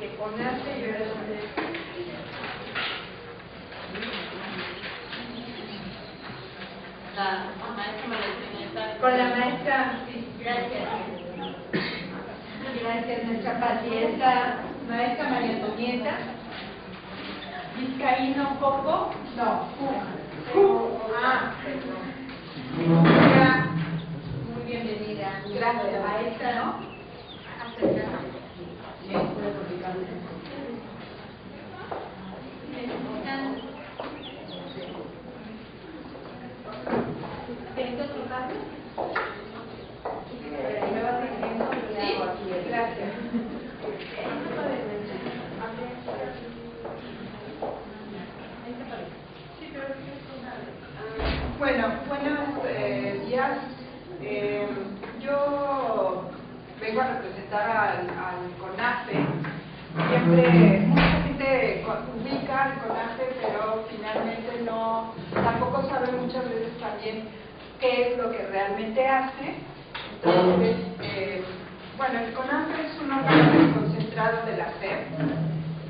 de CONAFE y ahora la maestra María Antonieta. con la maestra. Gracias. Gracias, nuestra pacienta, maestra María Antonieta. Vizcaíno Coco, no, muy bienvenida. Gracias, maestra, ¿no? ¿Tienes otro cambio? ¿Me vas diciendo? Sí, gracias. Bueno, buenos días. Yo vengo a representar al CONAFE. Siempre mucha gente ubica al CONAFE, pero finalmente tampoco sabe muchas veces también qué es lo que realmente hace. Entonces, bueno, el CONAFE es un órgano concentrado de la SEP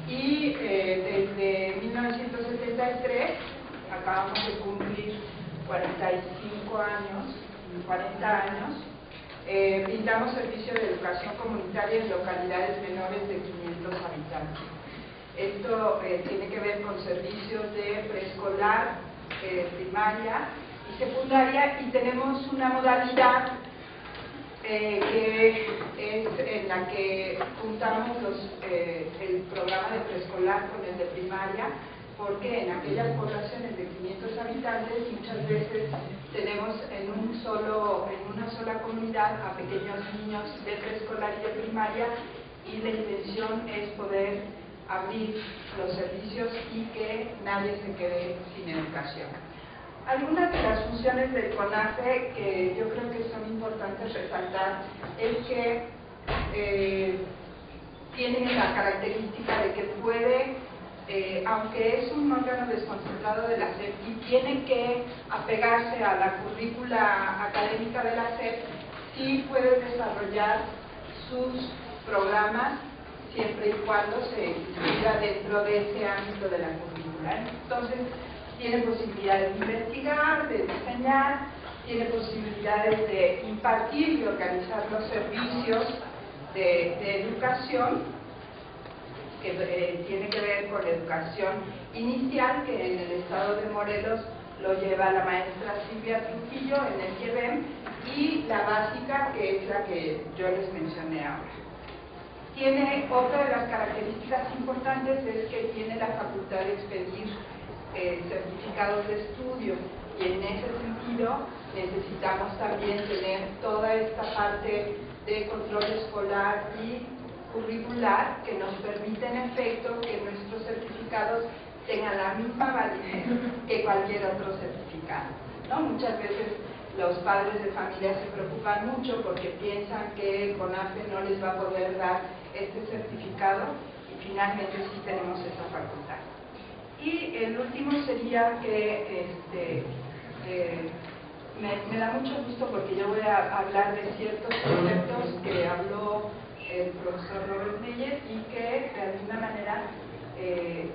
y desde 1973 acabamos de cumplir 45 años, 40 años. Brindamos servicio de educación comunitaria en localidades menores de 500 habitantes. Esto tiene que ver con servicios de preescolar, primaria y secundaria, y tenemos una modalidad que es en la que juntamos el programa de preescolar con el de primaria, porque en aquellas poblaciones de 500 habitantes muchas veces tenemos en una sola comunidad a pequeños niños de preescolar y de primaria, y la intención es poder abrir los servicios y que nadie se quede sin educación. Algunas de las funciones del CONAFE que yo creo que son importantes resaltar es que tiene la característica de que puede, aunque es un órgano desconcentrado de la SEP y tiene que apegarse a la currícula académica de la SEP, sí puede desarrollar sus programas siempre y cuando se inscriba dentro de ese ámbito de la currícula. Entonces, tiene posibilidades de investigar, de diseñar, tiene posibilidades de impartir y organizar los servicios de educación, que tiene que ver con la educación inicial, que en el estado de Morelos lo lleva la maestra Silvia Trujillo en el IEBEM, y la básica, que es la que yo les mencioné ahora. Tiene otra de las características importantes, es que tiene la facultad de expedir certificados de estudio, y en ese sentido necesitamos también tener toda esta parte de control escolar y curricular que nos permite en efecto que nuestros certificados tengan la misma validez que cualquier otro certificado, ¿no? Muchas veces los padres de familia se preocupan mucho porque piensan que el CONAFE no les va a poder dar este certificado, y finalmente sí tenemos esa facultad. Y el último sería que me da mucho gusto porque yo voy a hablar de ciertos conceptos que habló el profesor Robert Meyer y que de alguna manera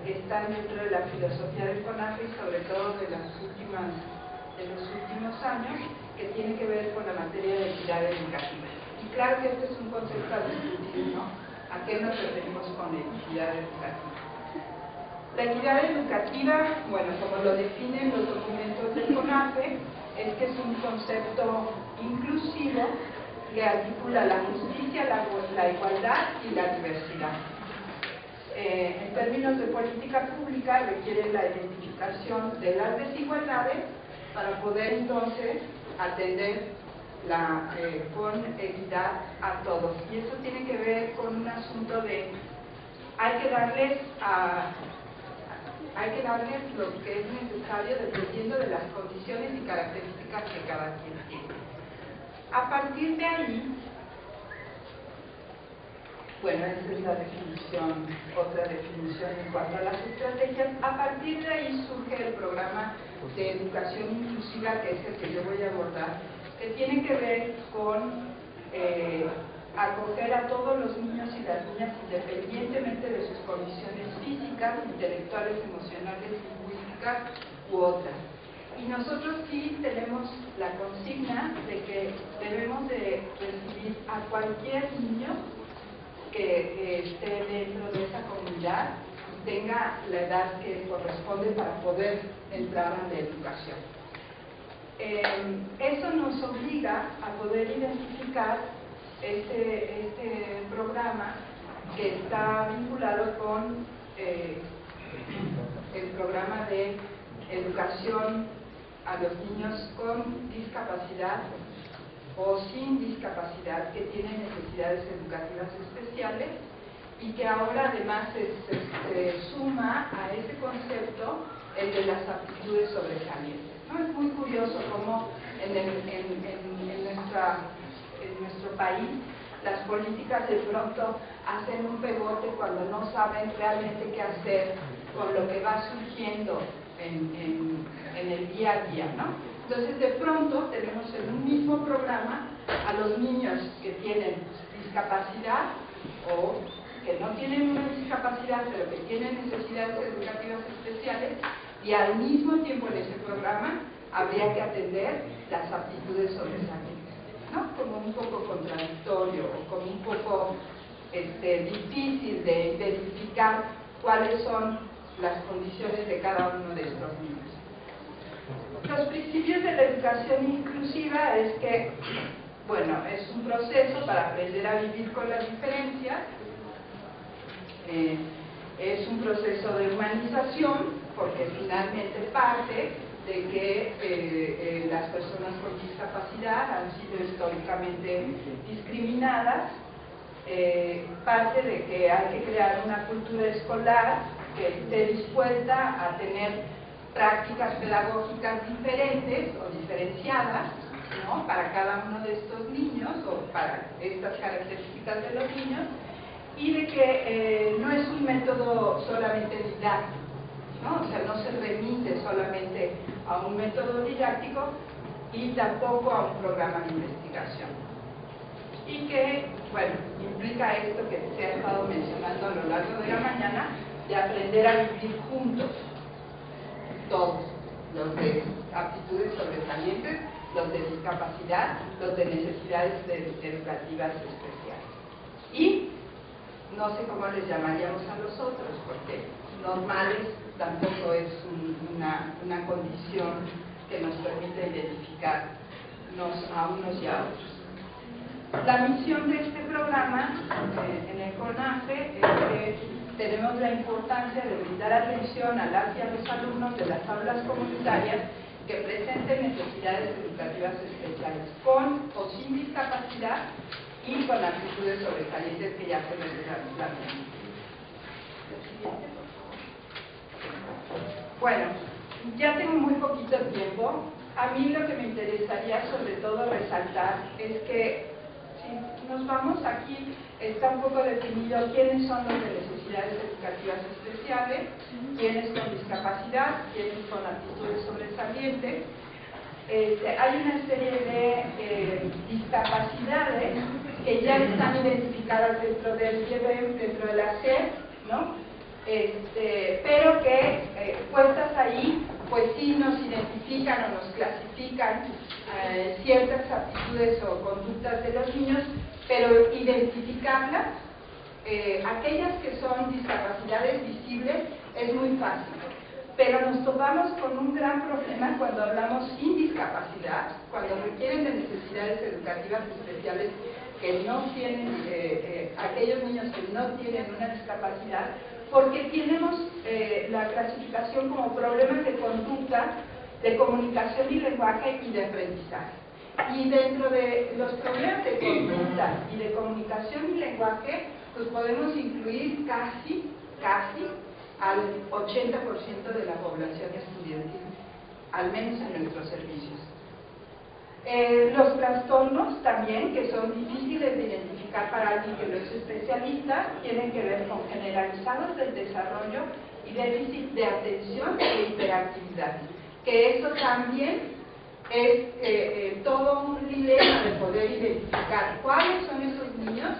están dentro de la filosofía del CONAFE y sobre todo de los últimos años, que tiene que ver con la materia de equidad educativa. Y claro que este es un concepto a discutir, ¿no? ¿A qué nos referimos con equidad educativa? La equidad educativa, bueno, como lo definen los documentos del CONAFE, es que es un concepto inclusivo que articula la justicia, la igualdad y la diversidad. En términos de política pública, requiere la identificación de las desigualdades para poder entonces atender con equidad a todos. Y eso tiene que ver con un asunto de hay que darles lo que es necesario dependiendo de las condiciones y características que cada quien tiene. A partir de ahí, bueno, esa es la definición, otra definición en cuanto a las estrategias. A partir de ahí surge el programa de educación inclusiva, que es el que yo voy a abordar, que tiene que ver con acoger a todos los niños y las niñas independientemente de sus condiciones físicas, intelectuales, emocionales, lingüísticas u otras. Y nosotros sí tenemos la consigna de que debemos de recibir a cualquier niño que esté dentro de esa comunidad y tenga la edad que corresponde para poder entrar a la educación. Eso nos obliga a poder identificar este programa que está vinculado con el programa de educación a los niños con discapacidad o sin discapacidad que tienen necesidades educativas especiales y que ahora además se suma a ese concepto el de las aptitudes sobresalientes, ¿no? Es muy curioso cómo en nuestro país las políticas de pronto hacen un pegote cuando no saben realmente qué hacer con lo que va surgiendo en el día a día, ¿no? Entonces de pronto tenemos en un mismo programa a los niños que tienen discapacidad o que no tienen una discapacidad pero que tienen necesidades educativas especiales y al mismo tiempo en ese programa habría que atender las aptitudes sobresalientes, ¿no? Como un poco contradictorio o como un poco difícil de identificar cuáles son las condiciones de cada uno de estos niños. Los principios de la educación inclusiva es que, bueno, es un proceso para aprender a vivir con las diferencias, es un proceso de humanización, porque finalmente parte de que las personas con discapacidad han sido históricamente discriminadas, parte de que hay que crear una cultura escolar que esté dispuesta a tener prácticas pedagógicas diferentes o diferenciadas, ¿no? Para cada uno de estos niños o para estas características de los niños, y de que no es un método solamente didáctico, ¿no? O sea, no se remite solamente a un método didáctico y tampoco a un programa de investigación. Y que, bueno, implica esto que se ha estado mencionando a lo largo de la mañana, de aprender a vivir juntos, todos, los de aptitudes sobresalientes, los de discapacidad, los de necesidades educativas especiales. Y no sé cómo les llamaríamos a los otros, porque normales tampoco es una condición que nos permite identificarnos a unos y a otros. La misión de este programa en el CONAFE es que tenemos la importancia de brindar atención a las y a los alumnos de las aulas comunitarias que presenten necesidades educativas especiales, con o sin discapacidad y con aptitudes sobresalientes que ya se les plantean. Bueno, ya tengo muy poquito tiempo. A mí lo que me interesaría sobre todo resaltar es que si nos vamos aquí, está un poco definido quiénes son los de necesidades educativas especiales, quiénes con discapacidad, quiénes con aptitudes sobresalientes. Hay una serie de discapacidades que ya están identificadas dentro del IEBEM, dentro de la SEP, ¿no? Pero que puestas ahí, pues sí nos identifican o nos clasifican ciertas aptitudes o conductas de los niños, pero identificarlas, aquellas que son discapacidades visibles, es muy fácil. Pero nos topamos con un gran problema cuando hablamos sin discapacidad, cuando requieren de necesidades educativas especiales que no tienen, aquellos niños que no tienen una discapacidad, porque tenemos la clasificación como problemas de conducta, de comunicación y lenguaje y de aprendizaje. Y dentro de los problemas de conducta y de comunicación y lenguaje, pues podemos incluir casi al 80% de la población estudiantil, al menos en nuestros servicios. Los trastornos también, que son difíciles de identificar para alguien que no es especialista, tienen que ver con generalizados del desarrollo y déficit de atención e hiperactividad, que eso también es todo un dilema de poder identificar cuáles son esos niños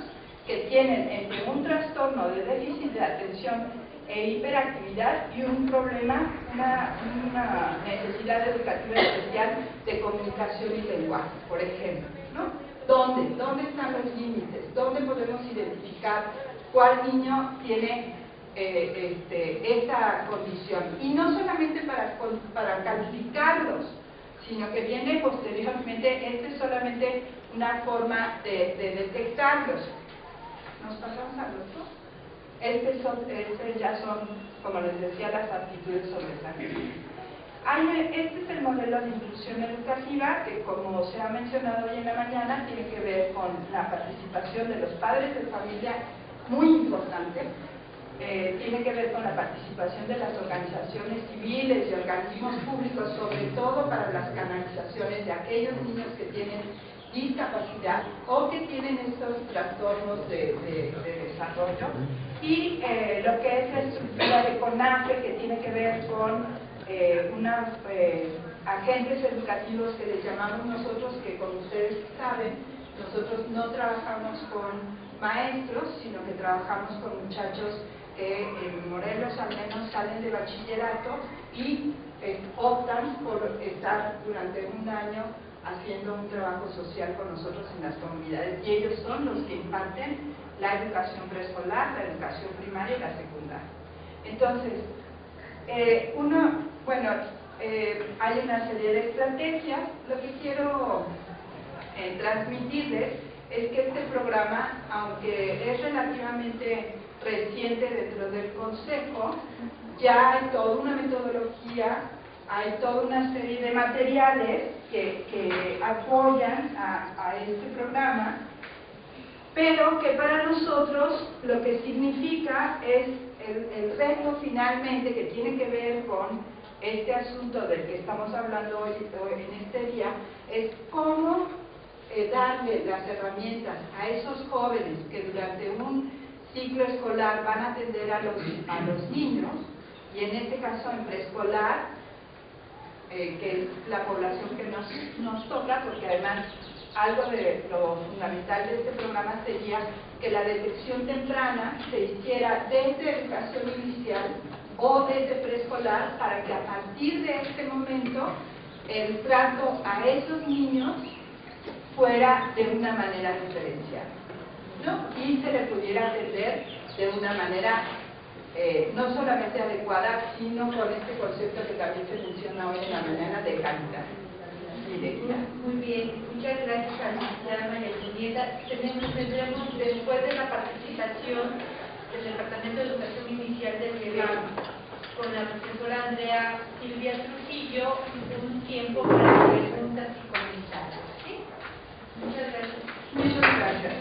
que tienen entre un trastorno de déficit de atención e hiperactividad y un problema, una necesidad educativa especial de comunicación y lenguaje, por ejemplo, ¿no? ¿Dónde están los límites? ¿Dónde podemos identificar cuál niño tiene esta condición? Y no solamente para calificarlos, sino que viene posteriormente, es solamente una forma de detectarlos. ¿Nos pasamos al otro? Ya son, como les decía, las aptitudes sobresalientes. Este es el modelo de inclusión educativa que, como se ha mencionado hoy en la mañana, tiene que ver con la participación de los padres de familia, muy importante. Tiene que ver con la participación de las organizaciones civiles y organismos públicos, sobre todo para las canalizaciones de aquellos niños que tienen discapacidad o que tienen estos trastornos de desarrollo, y lo que es la estructura de CONAFE, que tiene que ver con unos agentes educativos que les llamamos nosotros, que como ustedes saben, nosotros no trabajamos con maestros, sino que trabajamos con muchachos que en Morelos al menos salen de bachillerato y optan por estar durante un año haciendo un trabajo social con nosotros en las comunidades, y ellos son los que imparten la educación preescolar, la educación primaria y la secundaria. Entonces, hay una serie de estrategias. Lo que quiero transmitirles es que este programa, aunque es relativamente reciente dentro del Consejo, ya hay toda una metodología, hay toda una serie de materiales que apoyan a este programa, pero que para nosotros lo que significa es el reto finalmente, que tiene que ver con este asunto del que estamos hablando hoy en este día, es cómo darle las herramientas a esos jóvenes que durante un ciclo escolar van a atender a los niños, y en este caso en preescolar, que es la población que nos toca, porque además algo de lo fundamental de este programa sería que la detección temprana se hiciera desde educación inicial o desde preescolar, para que a partir de este momento el trato a esos niños fuera de una manera diferenciada, ¿no? Y se le pudiera atender de una manera no solamente adecuada, sino con este concepto que también se menciona hoy en la mañana de calidad y de equidad. Muy bien, muchas gracias a la licenciada María Antonieta. Tendremos después de la participación del Departamento de Educación Inicial del Quebec con la profesora Andrea Silvia Trujillo un tiempo para preguntas y comentarios. ¿Sí? Muchas gracias. Muchas gracias.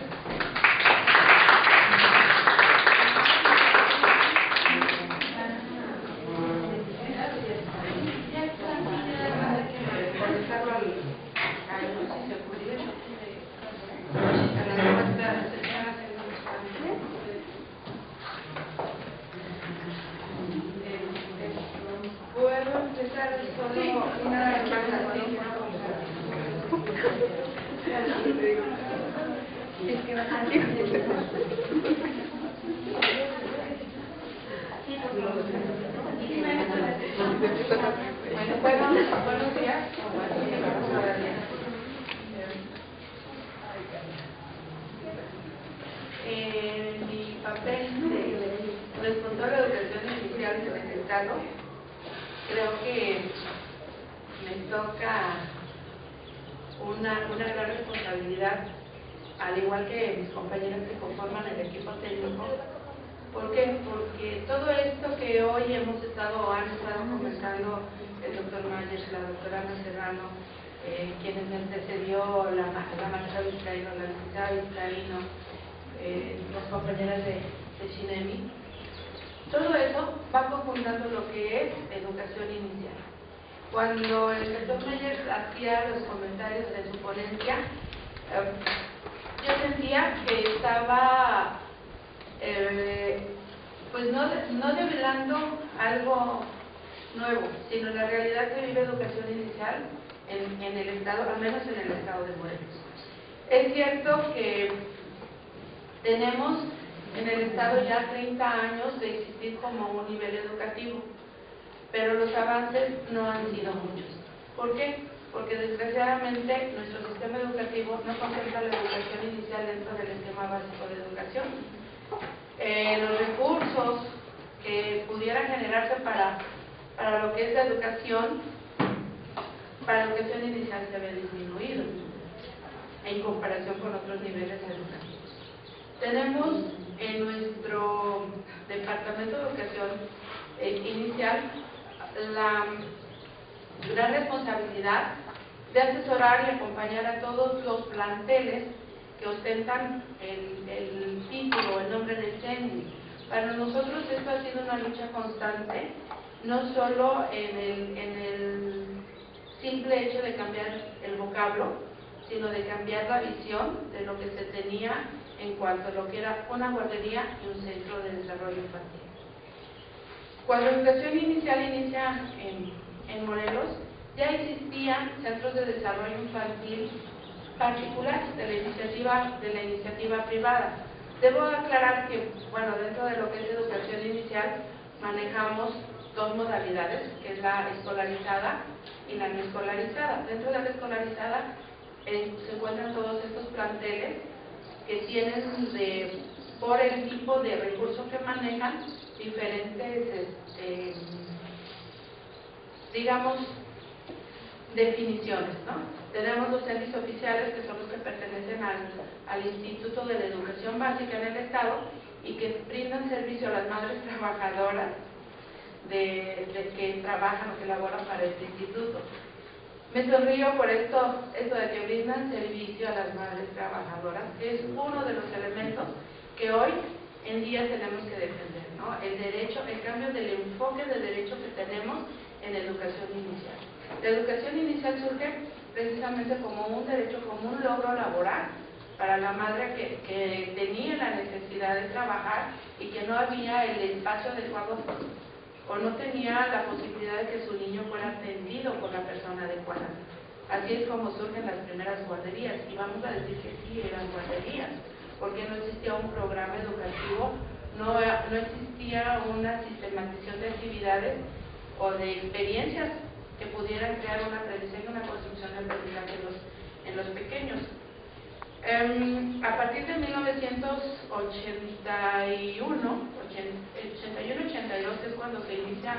Puedo empezar solo una aclaración. Buenos días. En mi papel de responsable de educación inicial en el Estado, creo que me toca una gran responsabilidad, al igual que mis compañeros que conforman el equipo técnico. ¿Por qué? Porque todo esto que hoy han estado conversando el doctor Mayer, la doctora Ana Serrano, quienes me antecedió, la maestra Vizcaíno, la licenciada Vizcaíno, las compañeras de Xinemi, todo eso va conjuntando lo que es educación inicial. Cuando el doctor Mayer hacía los comentarios de su ponencia, yo sentía que estaba pues no develando algo nuevo, sino la realidad que vive educación inicial en el estado, al menos en el estado de Morelos. Es cierto que tenemos en el estado ya 30 años de existir como un nivel educativo, pero los avances no han sido muchos. ¿Por qué? Porque desgraciadamente nuestro sistema educativo no contempla la educación inicial dentro del esquema básico de educación. Los recursos que pudieran generarse para lo que es la educación, para la educación inicial se ve disminuido en comparación con otros niveles educativos. Tenemos en nuestro Departamento de Educación Inicial la gran responsabilidad de asesorar y acompañar a todos los planteles que ostentan el título o el nombre de CENDI. Para nosotros esto ha sido una lucha constante, no solo en el simple hecho de cambiar el vocablo, sino de cambiar la visión de lo que se tenía en cuanto a lo que era una guardería y un centro de desarrollo infantil. Cuando la educación inicial inicia en Morelos, ya existían centros de desarrollo infantil particulares de la iniciativa privada. Debo aclarar que, bueno, dentro de lo que es educación inicial manejamos dos modalidades, que es la escolarizada y la no escolarizada. Dentro de la escolarizada se encuentran todos estos planteles que tienen por el tipo de recursos que manejan diferentes, digamos, definiciones, ¿no? Tenemos los CENDIs oficiales, que son los que pertenecen al Instituto de la Educación Básica en el Estado y que brindan servicio a las madres trabajadoras que trabajan o que laboran para este instituto. Me sonrío por esto de que brindan servicio a las madres trabajadoras, que es uno de los elementos que hoy en día tenemos que defender, ¿no? El derecho, el cambio del enfoque de derecho que tenemos en educación inicial. La educación inicial surge precisamente como un derecho, como un logro laboral para la madre que tenía la necesidad de trabajar y que no había el espacio adecuado o no tenía la posibilidad de que su niño fuera atendido por la persona adecuada. Así es como surgen las primeras guarderías, y vamos a decir que sí eran guarderías, porque no existía un programa educativo, no existía una sistematización de actividades o de experiencias que pudieran crear un aprendizaje, una construcción de aprendizaje en los pequeños. A partir de 1981-82, que es cuando se inicia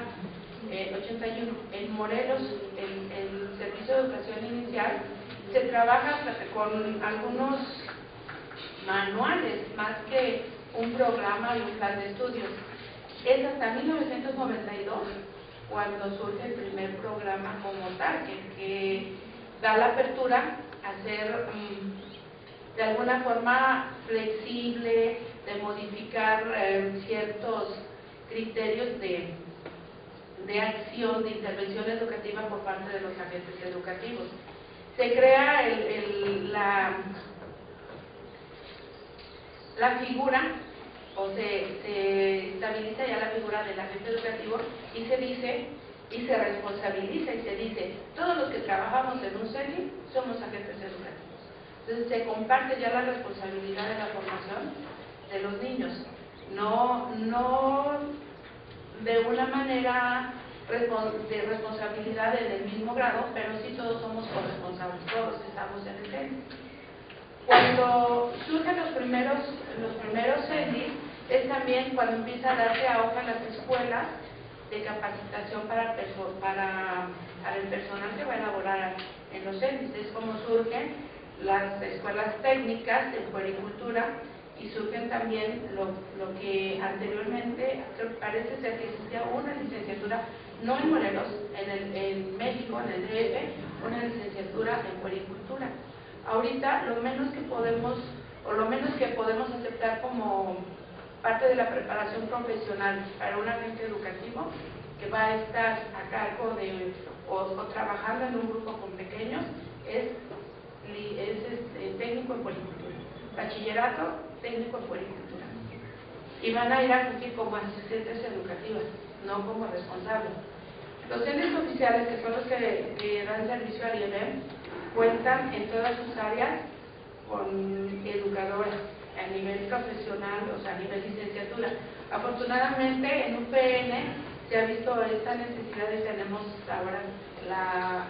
81, en Morelos, el Servicio de Educación Inicial, se trabaja con algunos manuales, más que un programa y un plan de estudios. Es hasta 1992 cuando surge el primer programa como tal, que da la apertura a ser de alguna forma flexible, de modificar ciertos criterios de acción, de intervención educativa por parte de los agentes educativos. Se crea la figura, o se estabiliza ya la figura del agente educativo y se dice, y se responsabiliza y se dice, todos los que trabajamos en un CENDI somos agentes educativos. Entonces se comparte ya la responsabilidad de la formación de los niños, no de una manera de responsabilidad en el mismo grado, pero sí todos somos corresponsables, todos estamos en el CENDI. Cuando surgen los primeros CENDIs, es también cuando empieza a darse auge en las escuelas de capacitación para el personal que va a elaborar en los CENDIs. Es como surgen las escuelas técnicas de puericultura y surgen también lo que anteriormente parece ser que existía una licenciatura, no en Morelos, en México, en el DF, una licenciatura en puericultura. Ahorita lo menos que podemos aceptar como parte de la preparación profesional para un agente educativo que va a estar a cargo de o trabajando en un grupo con pequeños es técnico en puericultura, bachillerato técnico en puericultura, y van a ir a cumplir como asistentes educativas, no como responsables. Los entes oficiales, que son los que dan servicio al IENEM, cuentan en todas sus áreas con educadores a nivel profesional, o sea, a nivel licenciatura. Afortunadamente, en UPN se ha visto esta necesidad y tenemos ahora la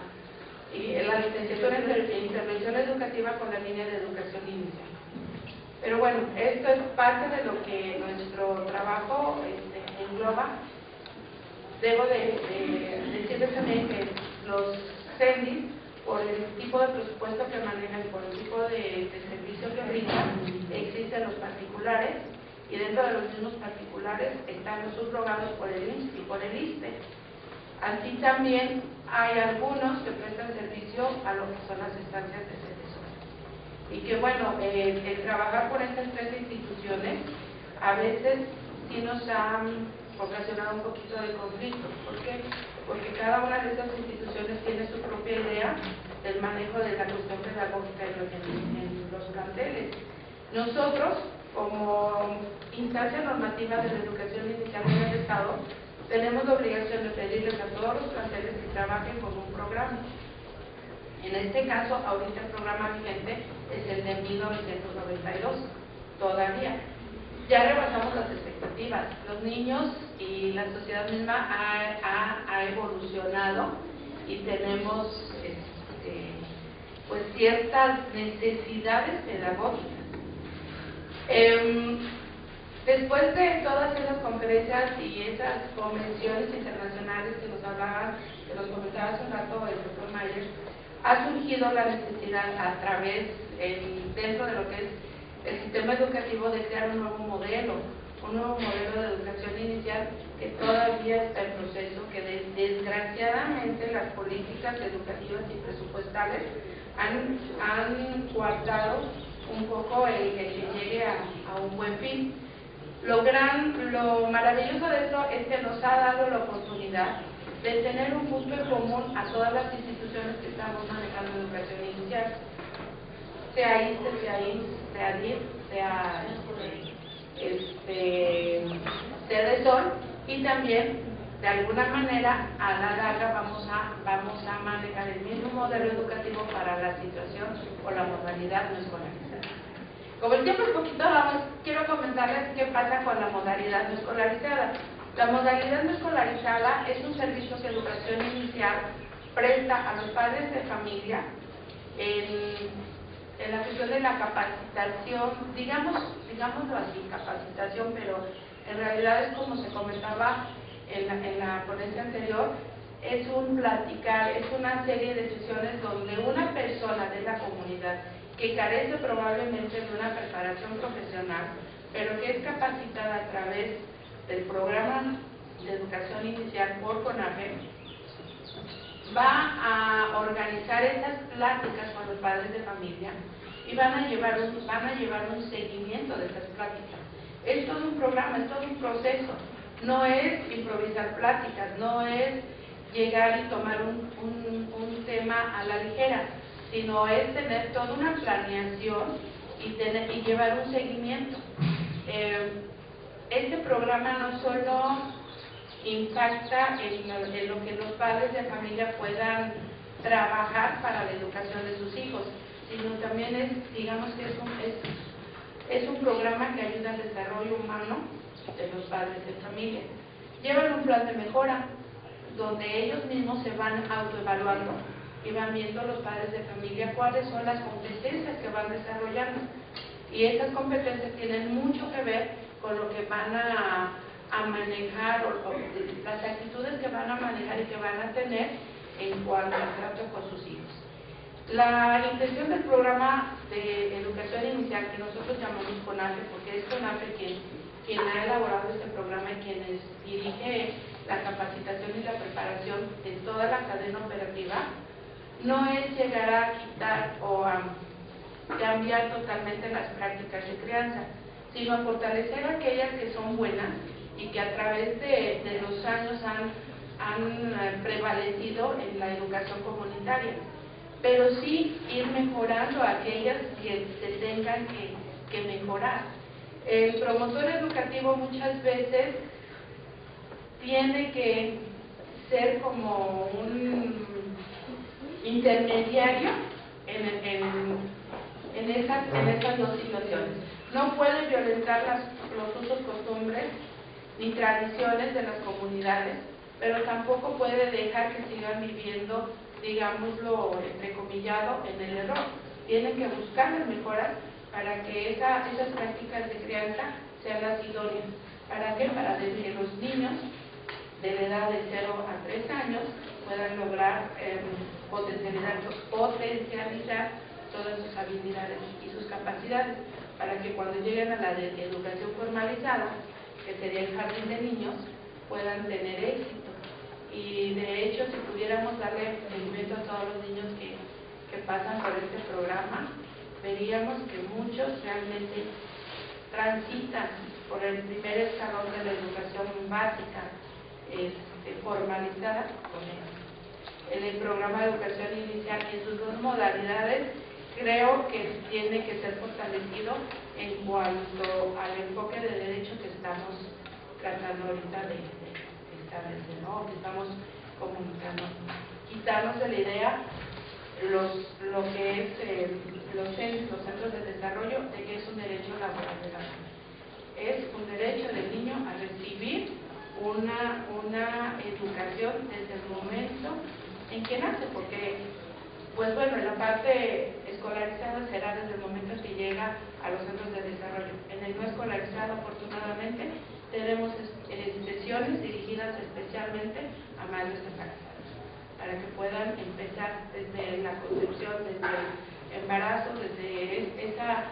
licenciatura en intervención educativa con la línea de educación inicial. Pero bueno, esto es parte de lo que nuestro trabajo engloba. Debo de decirles también que los CENDIS, por el tipo de presupuesto que manejan, por el tipo de servicio que brindan, existen los particulares, y dentro de los mismos particulares están los subrogados por el IMSS y por el ISSSTE. Así también hay algunos que prestan servicio a lo que son las estancias de CEDESOR. Y que bueno, el trabajar con estas tres instituciones a veces sí nos han ocasionado un poquito de conflicto. ¿Por qué? Porque cada una de estas instituciones tiene su propia idea del manejo de la cuestión pedagógica en los planteles. Nosotros, como instancia normativa de la educación inicial en el Estado, tenemos la obligación de pedirles a todos los planteles que trabajen con un programa. En este caso, ahorita el programa vigente es el de 1992, todavía. Ya rebasamos las expectativas. Los niños y la sociedad misma ha evolucionado y tenemos pues ciertas necesidades pedagógicas. Después de todas esas conferencias y esas convenciones internacionales que nos hablaban, que nos comentaba hace un rato el doctor Mayer, ha surgido la necesidad a través, dentro de lo que es el sistema educativo, de crear un nuevo modelo de educación inicial que todavía está en proceso, que desgraciadamente las políticas educativas y presupuestales han coartado un poco el que llegue a un buen fin. Lo maravilloso de esto es que nos ha dado la oportunidad de tener un punto en común a todas las instituciones que estamos manejando educación inicial, sea ISSSTE, sea IMSS, sea DIF, sea CEDESOR, y también de alguna manera a la larga vamos a manejar el mismo modelo educativo para la situación o la modalidad no escolarizada. Como el tiempo es poquito, quiero comentarles qué pasa con la modalidad no escolarizada. La modalidad no escolarizada es un servicio que educación inicial presta a los padres de familia en la cuestión de la capacitación, digámoslo así, capacitación, pero en realidad es como se comentaba en la ponencia anterior, es un platicar, es una serie de sesiones donde una persona de la comunidad que carece probablemente de una preparación profesional, pero que es capacitada a través del programa de educación inicial por CONAFE, va a organizar esas pláticas con los padres de familia y van a llevar un seguimiento de esas pláticas. Es todo un programa, es todo un proceso. No es improvisar pláticas, no es llegar y tomar un tema a la ligera, sino es tener toda una planeación y llevar un seguimiento. Este programa no solo impacta en lo que los padres de familia puedan trabajar para la educación de sus hijos, sino también digamos que es un programa que ayuda al desarrollo humano de los padres de familia. Llevan un plan de mejora donde ellos mismos se van autoevaluando y van viendo los padres de familia cuáles son las competencias que van desarrollando, y esas competencias tienen mucho que ver con lo que van a manejar o las actitudes que van a manejar y que van a tener en cuanto al trato con sus hijos. La intención del programa de educación inicial, que nosotros llamamos CONAFE, porque es CONAFE quien ha elaborado este programa y quien dirige la capacitación y la preparación de toda la cadena operativa, no es llegar a quitar o a cambiar totalmente las prácticas de crianza, sino a fortalecer aquellas que son buenas y que a través de los años han prevalecido en la educación comunitaria, pero sí ir mejorando aquellas que se tengan que mejorar. El promotor educativo muchas veces tiene que ser como un intermediario en estas dos situaciones. No puede violentar los usos, costumbres ni tradiciones de las comunidades, pero tampoco puede dejar que sigan viviendo, digámoslo, entrecomillado, en el error. Tienen que buscar las mejoras para que esas prácticas de crianza sean las idóneas. ¿Para qué? Para que los niños de la edad de 0 a 3 años puedan lograr potencializar todas sus habilidades y sus capacidades, para que cuando lleguen a la educación formalizada, que sería el jardín de niños, puedan tener éxito. Y de hecho, si pudiéramos darle seguimiento a todos los niños que pasan por este programa, veríamos que muchos realmente transitan por el primer escalón de la educación básica formalizada con él. En el programa de educación inicial y en sus dos modalidades, creo que tiene que ser fortalecido en cuanto al enfoque de derecho que estamos tratando ahorita de establecer, ¿no? Que estamos comunicando. Quitarnos de la idea lo que es los centros de desarrollo, de que es un derecho laboral de la mujer. Es un derecho del niño a recibir una educación desde el momento en que nace, porque, pues bueno, la parte escolarizada será desde el momento en que llega a los centros de desarrollo. En el no escolarizado, afortunadamente, tenemos sesiones dirigidas especialmente a madres embarazadas, para que puedan empezar desde la concepción, desde el embarazo, desde esa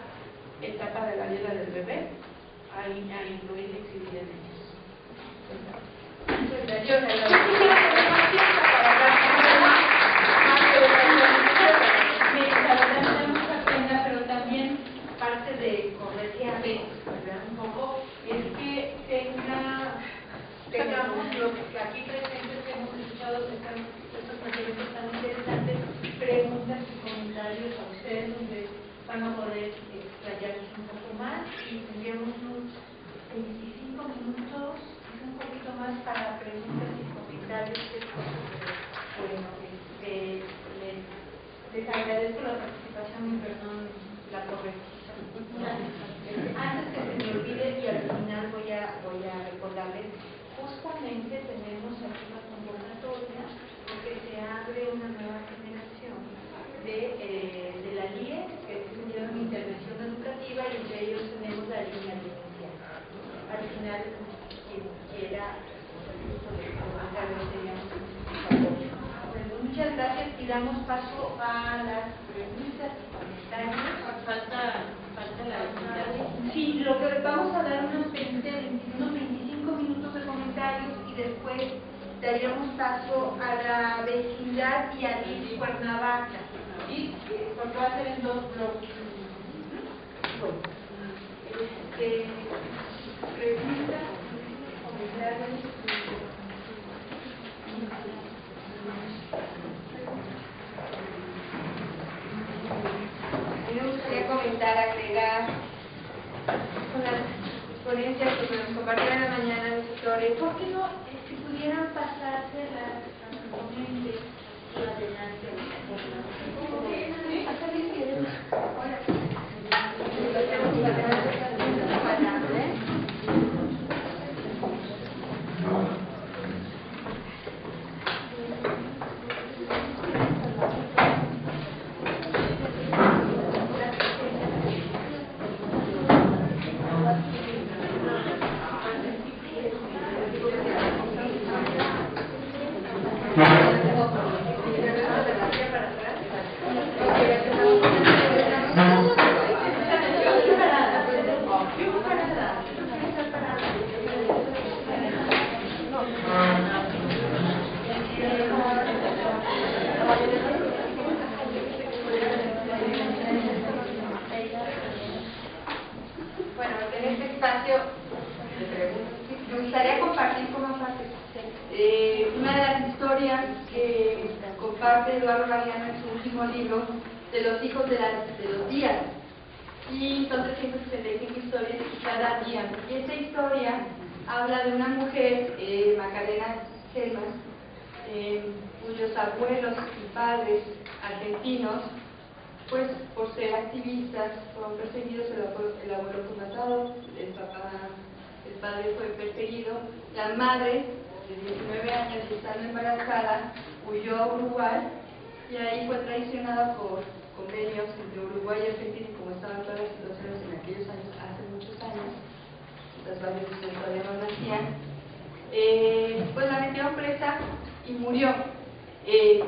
etapa de la vida del bebé, a incluir y exhibir en ellos. Pero también parte de corregirme un poco es que tengamos lo que aquí presentes que hemos escuchado estos proyectos tan interesantes, preguntas y comentarios a ustedes donde van a poder explayarse un poco más y tendríamos unos 25 minutos, un poquito más para preguntas y comentarios. Bueno, les agradezco la participación y perdón la corrección. Antes que se me olvide y al final voy a recordarles, justamente tenemos aquí una convocatoria porque se abre una nueva generación de la LIE, que tuvieron intervención educativa, y entre ellos tenemos la línea inicial. Al final, quien quiera, muchas gracias y damos paso a las preguntas y comentarios. Falta la vecindad. Sí, lo que vamos a dar unos 25 minutos de comentarios y después daríamos paso a la vecindad y a Liz Cuernavaca. ¿Sí? Porque va a ser en 2 bloques. Bueno, preguntas, comentarios. A mí me gustaría comentar, agregar con las ponencias que nos compartieron en la mañana mis tutores. ¿Por qué no, si pudieran pasarse las ponentes y adelante? Me gustaría compartir como parte una de las historias que comparte Eduardo Galeano en su último libro, de los hijos de los días. Y son 365 historias y cada día. Y esta historia habla de una mujer, Macarena Gelman, cuyos abuelos y padres argentinos, pues por ser activistas, fueron perseguidos. El abuelo fue matado, el padre fue perseguido, la madre de 19 años y estando embarazada huyó a Uruguay y ahí fue traicionada por convenios entre Uruguay y Argentina, y como estaban todas las situaciones en aquellos años, hace muchos años, las varias todavía no nacían, pues la metieron presa y murió.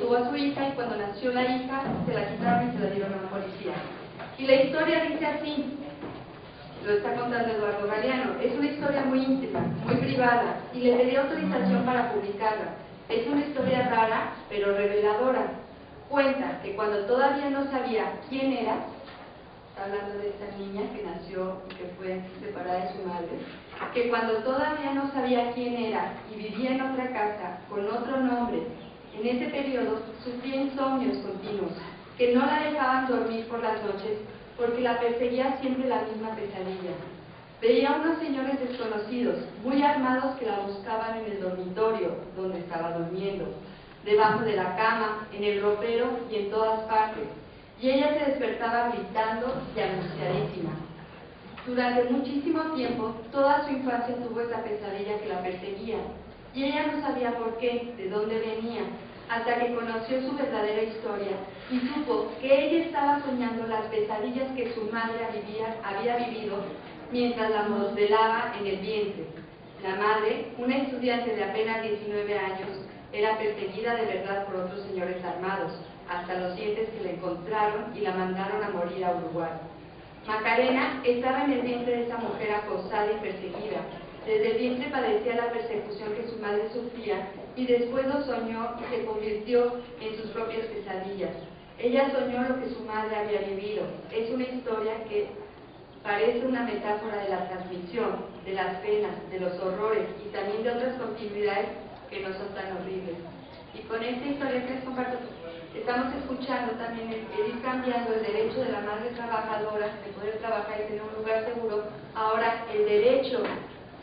Tuvo a su hija y cuando nació la hija se la quitaron y se la dieron a la policía. Y la historia dice así, lo está contando Eduardo Galeano, es una historia muy íntima, muy privada, y le pedí autorización para publicarla. Es una historia rara, pero reveladora. Cuenta que cuando todavía no sabía quién era, está hablando de esta niña que nació y que fue separada de su madre, que cuando todavía no sabía quién era y vivía en otra casa con otro nombre, en ese periodo sufría insomnios continuos, que no la dejaban dormir por las noches porque la perseguía siempre la misma pesadilla. Veía a unos señores desconocidos, muy armados, que la buscaban en el dormitorio donde estaba durmiendo, debajo de la cama, en el ropero y en todas partes, y ella se despertaba gritando y angustiadísima. Durante muchísimo tiempo, toda su infancia tuvo esa pesadilla que la perseguía, y ella no sabía por qué, de dónde venía, hasta que conoció su verdadera historia y supo que ella estaba soñando las pesadillas que su madre había vivido mientras la modelaba en el vientre. La madre, una estudiante de apenas 19 años, era perseguida de verdad por otros señores armados, hasta los dientes que la encontraron y la mandaron a morir a Uruguay. Macarena estaba en el vientre de esa mujer acosada y perseguida. Desde el vientre padecía la persecución que su madre sufría y después lo soñó y se convirtió en sus propias pesadillas. Ella soñó lo que su madre había vivido. Es una historia que parece una metáfora de la transmisión, de las penas, de los horrores y también de otras continuidades que no son tan horribles. Y con esta historia que les comparto, estamos escuchando también el ir cambiando el derecho de la madre trabajadora de poder trabajar y tener un lugar seguro, ahora el derecho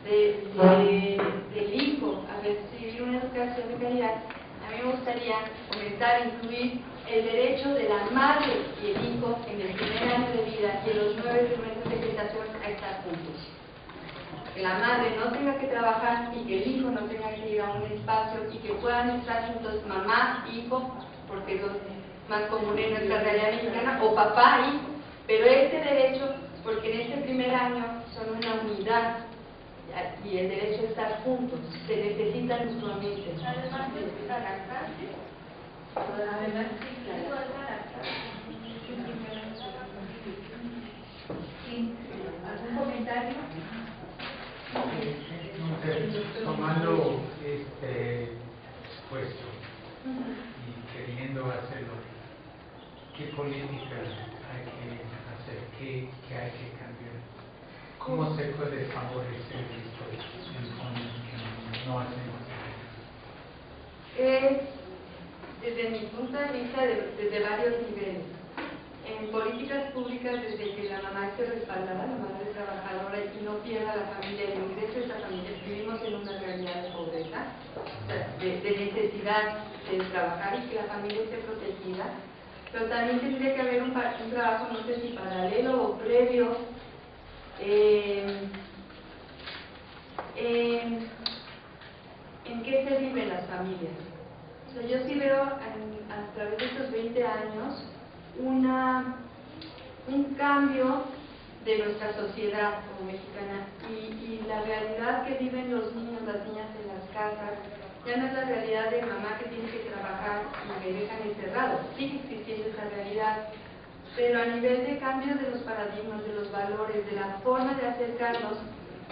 del hijo a recibir una educación de calidad. A mí me gustaría comentar, incluir el derecho de la madre y el hijo en el primer año de vida y en los 9 primeros meses de gestación a estar juntos. Que la madre no tenga que trabajar y que el hijo no tenga que ir a un espacio y que puedan estar juntos mamá, hijo, porque es lo más común en nuestra realidad mexicana, o papá, hijo. Pero este derecho, porque en este primer año son una unidad y el derecho a estar juntos, se necesitan mutuamente. Además de la lactancia, ¿algún comentario? Tomando este puesto y queriendo hacerlo, ¿qué políticas hay que hacer? ¿Qué hay que cambiar? ¿Cómo se puede favorecer esto en zonas que no hacemos? Desde mi punto de vista, desde varios niveles. En políticas públicas, desde que la mamá esté respaldada, la madre trabajadora, y no pierda la familia, el ingreso de esa familia. Vivimos en una realidad de pobreza, de necesidad de trabajar y que la familia esté protegida, pero también tendría que haber un trabajo, no sé si paralelo o previo, en qué se viven las familias. O sea, yo sí veo a través de estos 20 años un cambio de nuestra sociedad como mexicana y la realidad que viven los niños, las niñas en las casas, ya no es la realidad de mamá que tiene que trabajar y me dejan encerrado. Sigue existiendo esa realidad, pero a nivel de cambios de los paradigmas, de los valores, de la forma de acercarnos,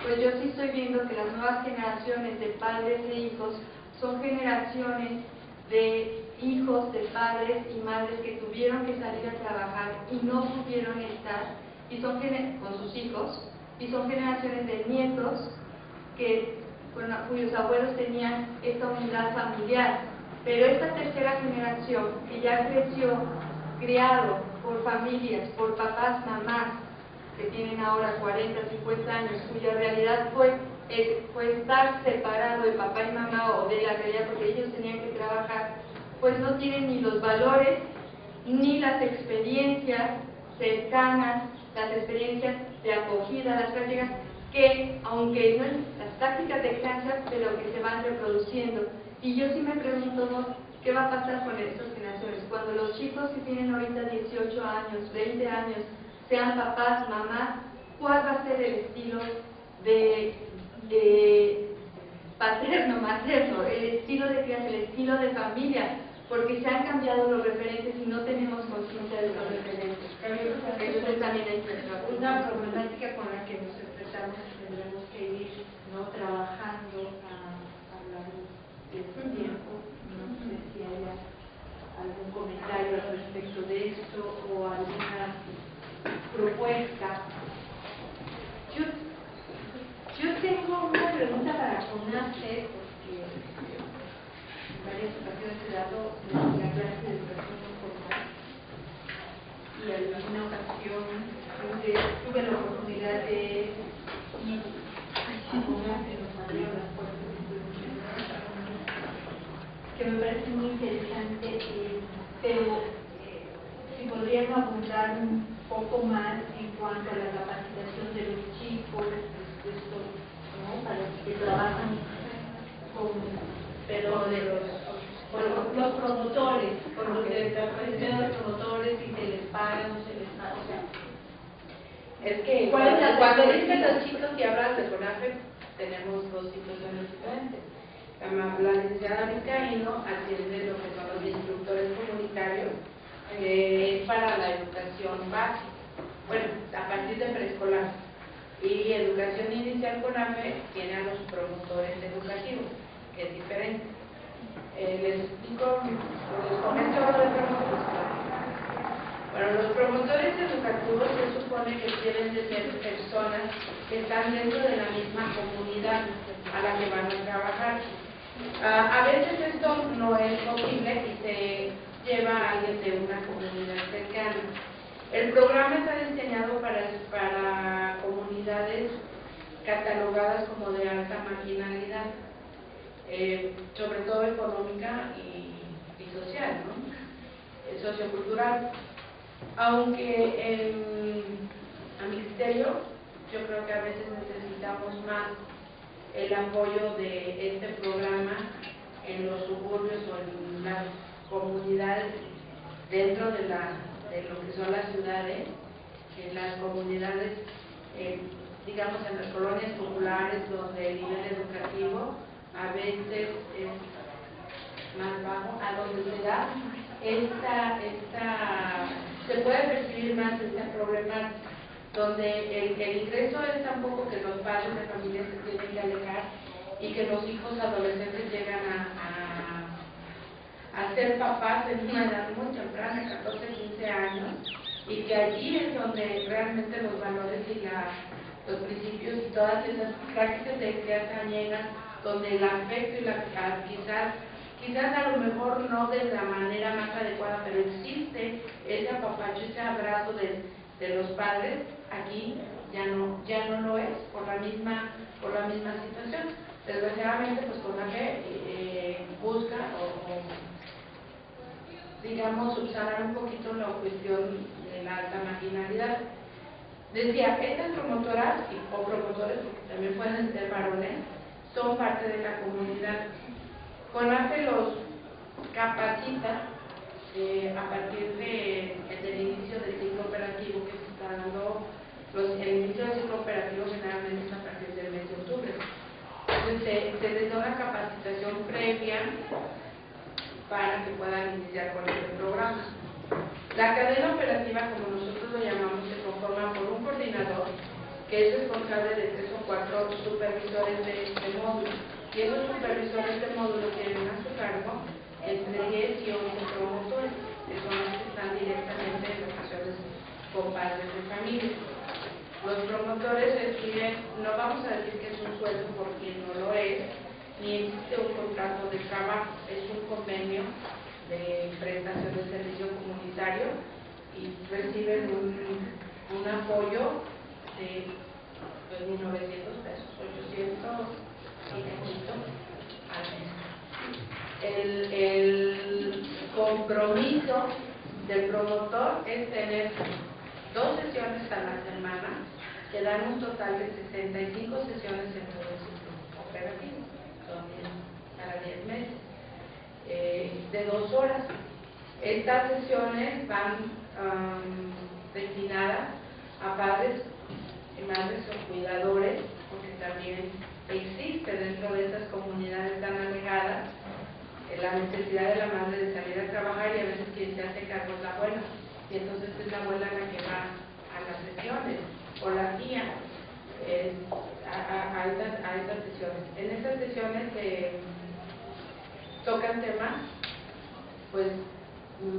pues yo sí estoy viendo que las nuevas generaciones de padres e hijos son generaciones de hijos, de padres y madres que tuvieron que salir a trabajar y no pudieron estar y son con sus hijos, y son generaciones de nietos cuyos abuelos tenían esta unidad familiar, pero esta tercera generación que ya creció, criado por familias, por papás, mamás, que tienen ahora 40, 50 años, cuya realidad fue pues estar separado de papá y mamá o de la realidad porque ellos tenían que trabajar, pues no tienen ni los valores ni las experiencias cercanas, las experiencias de acogida, las prácticas que, aunque no las prácticas de crianza, pero que se van reproduciendo. Y yo sí me pregunto, ¿no?, ¿qué va a pasar con estas generaciones? Cuando los chicos que tienen ahorita 18 años, 20 años, sean papás, mamás, ¿cuál va a ser el estilo de paterno, materno, el estilo de crianza, el estilo de familia? Porque se han cambiado los referentes y no tenemos conciencia de los referentes. Entonces también hay una problemática con la que nos enfrentamos y tendremos que ir, ¿no?, trabajando a lo largo de este tiempo. No sé si haya algún comentario al respecto de esto o alguna propuesta. Yo tengo una pregunta para CONAFE, porque en varias ocasiones he dado la clase de educación no formal y en alguna ocasión tuve la oportunidad de ir a CONAFE, nos abrieron las puertas de que me parece muy interesante, pero si podrían abundar un poco más en cuanto a la capacitación de los chicos, ¿no?, para los que trabajan los promotores, con los de los promotores, si se les paga o no se les paga. O sea, Es que cuando dicen los chicos y hablas de CONAFE, tenemos dos situaciones diferentes. La licenciada Vizcaíno atiende lo que son los instructores comunitarios, que es para la educación básica, bueno, a partir de preescolar. Y educación inicial CONAFE tiene a los promotores educativos, que es diferente. Les explico, les comento lo de promotores. Bueno, los promotores educativos se supone que deben de ser personas que están dentro de la misma comunidad a la que van a trabajar. A veces esto no es posible y se lleva a alguien de una comunidad cercana. El programa está diseñado para comunidades catalogadas como de alta marginalidad, sobre todo económica y social, ¿no?, sociocultural. Aunque a mi criterio, yo creo que a veces necesitamos más el apoyo de este programa en los suburbios o en las comunidades dentro de lo que son las ciudades, en las comunidades, digamos en las colonias populares donde el nivel educativo a veces es más bajo, a donde se da se puede percibir más esta problemática, donde el ingreso es tan poco que los padres de familia se tienen que alejar y que los hijos adolescentes llegan a ser papás en una edad muy temprana, 14, 15 años, y que allí es donde realmente los valores y los principios y todas esas prácticas de crianza llegan, donde el afecto y quizás a lo mejor no de la manera más adecuada, pero existe ese apapacho, ese abrazo de los padres. Aquí ya no lo es por la misma situación. Desgraciadamente, pues CONAFE busca o digamos subsanar un poquito la cuestión de la alta marginalidad. Decía, estas promotoras o promotores, porque también pueden ser varones, son parte de la comunidad. CONAFE los capacita a partir del inicio del ciclo operativo que se está dando. El inicio del ciclo operativo generalmente es a partir del mes de octubre. Entonces se les da una capacitación previa para que puedan iniciar con este programa. La cadena operativa, como nosotros lo llamamos, se conforma por un coordinador que es responsable de 3 o 4 supervisores de módulo. Y esos supervisores de módulo tienen a su cargo entre 10 y 11 promotores, que son los que están directamente en ocasiones con padres de familia. Los promotores reciben, no vamos a decir que es un sueldo porque no lo es, ni existe un contrato de trabajo, es un convenio de prestación de servicio comunitario y reciben un apoyo de pues 1.900 pesos, 800 y poquito al mes. El compromiso del promotor es tener 2 sesiones a la semana, que dan un total de 65 sesiones en todo el ciclo operativo, son 10 para 10 meses, de 2 horas. Estas sesiones van destinadas a padres y madres o cuidadores, porque también existe dentro de estas comunidades tan alejadas la necesidad de la madre de salir a trabajar, y a veces quien se hace cargo es la abuela, y entonces es la abuela la que va a las sesiones, o la tía a estas sesiones. En estas sesiones se tocan temas pues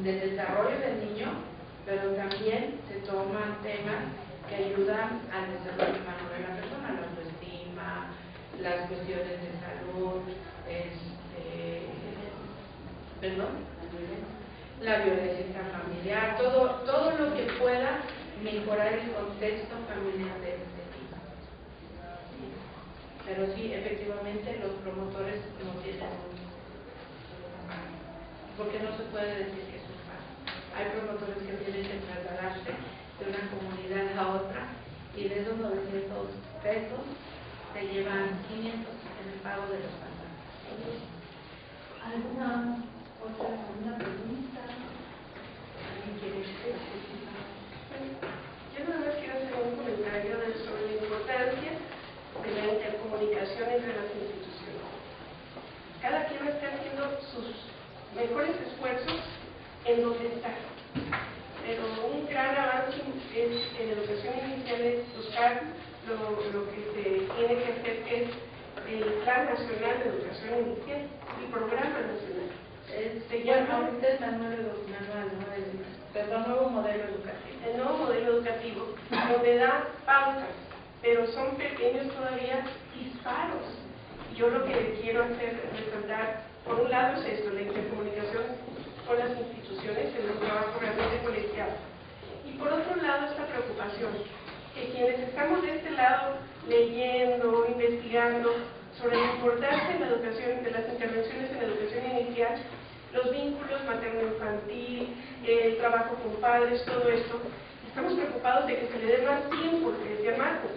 del desarrollo del niño, pero también se toman temas que ayudan al desarrollo humano de la persona, la autoestima, las cuestiones de salud, la violencia intrafamiliar, todo lo que pueda mejorar el contexto familiar de este tipo. Pero sí, efectivamente, los promotores no tienen porque no se puede decir que es un pago. Hay promotores que tienen que trasladarse de una comunidad a otra, y de esos 900 pesos se llevan 500 en el pago de los pasajes. ¿Alguna pregunta? ¿Alguien quiere decir? Yo nada más quiero hacer un comentario sobre la importancia de la intercomunicación entre las instituciones. Cada quien va a estar haciendo sus mejores esfuerzos en donde está. Pero un gran avance en educación inicial es buscar lo que se tiene que hacer, que es el Plan Nacional de Educación Inicial, el Programa Nacional. Se llama el nuevo modelo educativo. El nuevo modelo educativo, donde da pautas, pero son pequeños todavía disparos. Yo lo que quiero hacer es resaltar, por un lado es esto, la intercomunicación con las instituciones en un trabajo realmente colegiado. Y por otro lado, esta preocupación, que quienes estamos de este lado leyendo, investigando sobre la importancia de la educación, de las intervenciones en la educación inicial, los vínculos materno-infantil, el trabajo con padres, todo esto, estamos preocupados de que se le dé más tiempo, lo que decía Marcos,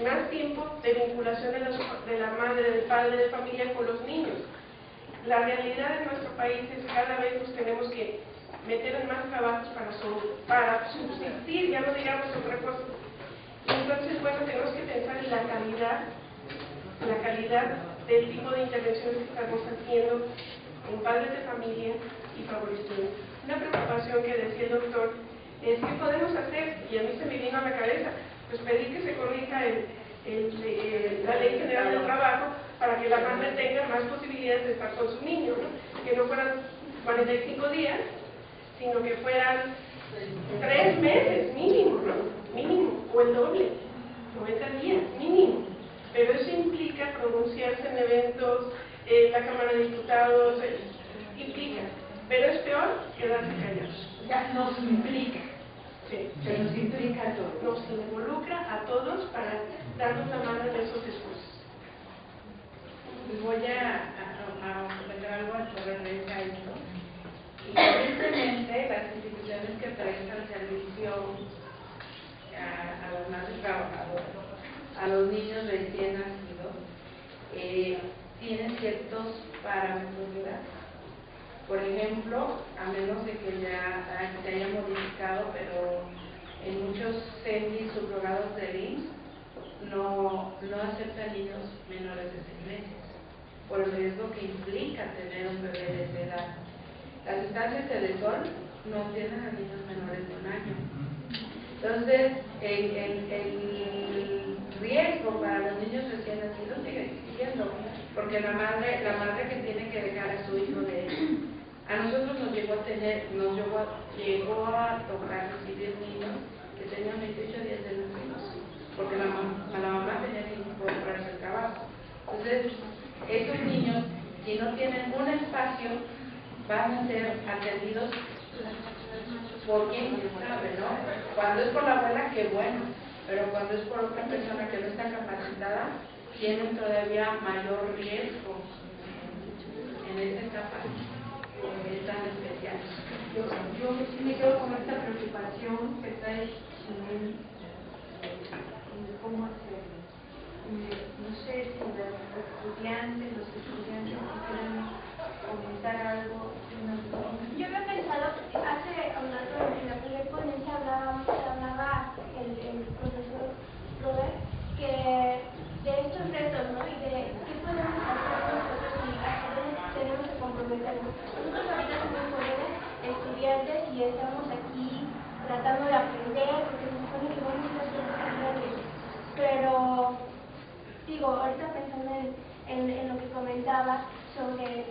más tiempo de vinculación de la madre, del padre de familia con los niños. La realidad de nuestro país es que cada vez nos tenemos que meter en más trabajos para subsistir, ya no digamos otra cosa. Y entonces, bueno, tenemos que pensar en la calidad del tipo de intervenciones que estamos haciendo en padres de familia y favoreciendo. Una preocupación que decía el doctor es ¿qué podemos hacer? Y a mí se me vino a la cabeza, pues pedir que se corrija la Ley General del Trabajo para que la madre tenga más posibilidades de estar con su niño, ¿no? Que no fueran 45 días, sino que fueran 3 meses mínimo, ¿no? Mínimo, o el doble, 90 días mínimo. Pero eso implica pronunciarse en eventos, la Cámara de Diputados, implica. Pero es peor quedarse callados. Ya nos implica. Sí. Se nos implica a todos. Nos involucra a todos para darnos la mano en esos esfuerzos. Voy a comentar algo sobre a esto. Y evidentemente las instituciones que prestan servicio a las madres trabajadoras, a los niños recién nacidos, tienen ciertos parámetros de edad. Por ejemplo, a menos de que ya se haya modificado, pero en muchos CENDIs subrogados del IMSS no aceptan niños menores de 6 meses, por el riesgo que implica tener un bebé de esa edad. Las estancias de sol no tienen a niños menores de 1 año. Entonces, el riesgo para los niños recién nacidos sigue existiendo, porque la madre que tiene que dejar a su hijo a nosotros nos llegó a tocar recibir niños que tenían 28 días de nacidos, porque la mamá tenía que incorporarse al trabajo. Entonces, esos niños, si no tienen un espacio, van a ser atendidos por quien sabe, ¿no? Cuando es por la abuela, qué bueno, pero cuando es por otra persona que no está capacitada, tienen todavía mayor riesgo en esa etapa tan especial. Yo sí me quedo con esta preocupación que trae Ximena, de cómo hacerlo. No sé si los estudiantes quieran comentar algo. Yo había pensado, hablando en la primera ponencia hablaba el profesor Robert que de estos retos, ¿no? Y de qué podemos hacer nosotros y a qué tenemos que comprometernos. Nosotros ahorita somos jóvenes estudiantes y estamos aquí tratando de aprender porque se supone que vamos a hacer grandes. Pero digo, ahorita pensando en lo que comentaba sobre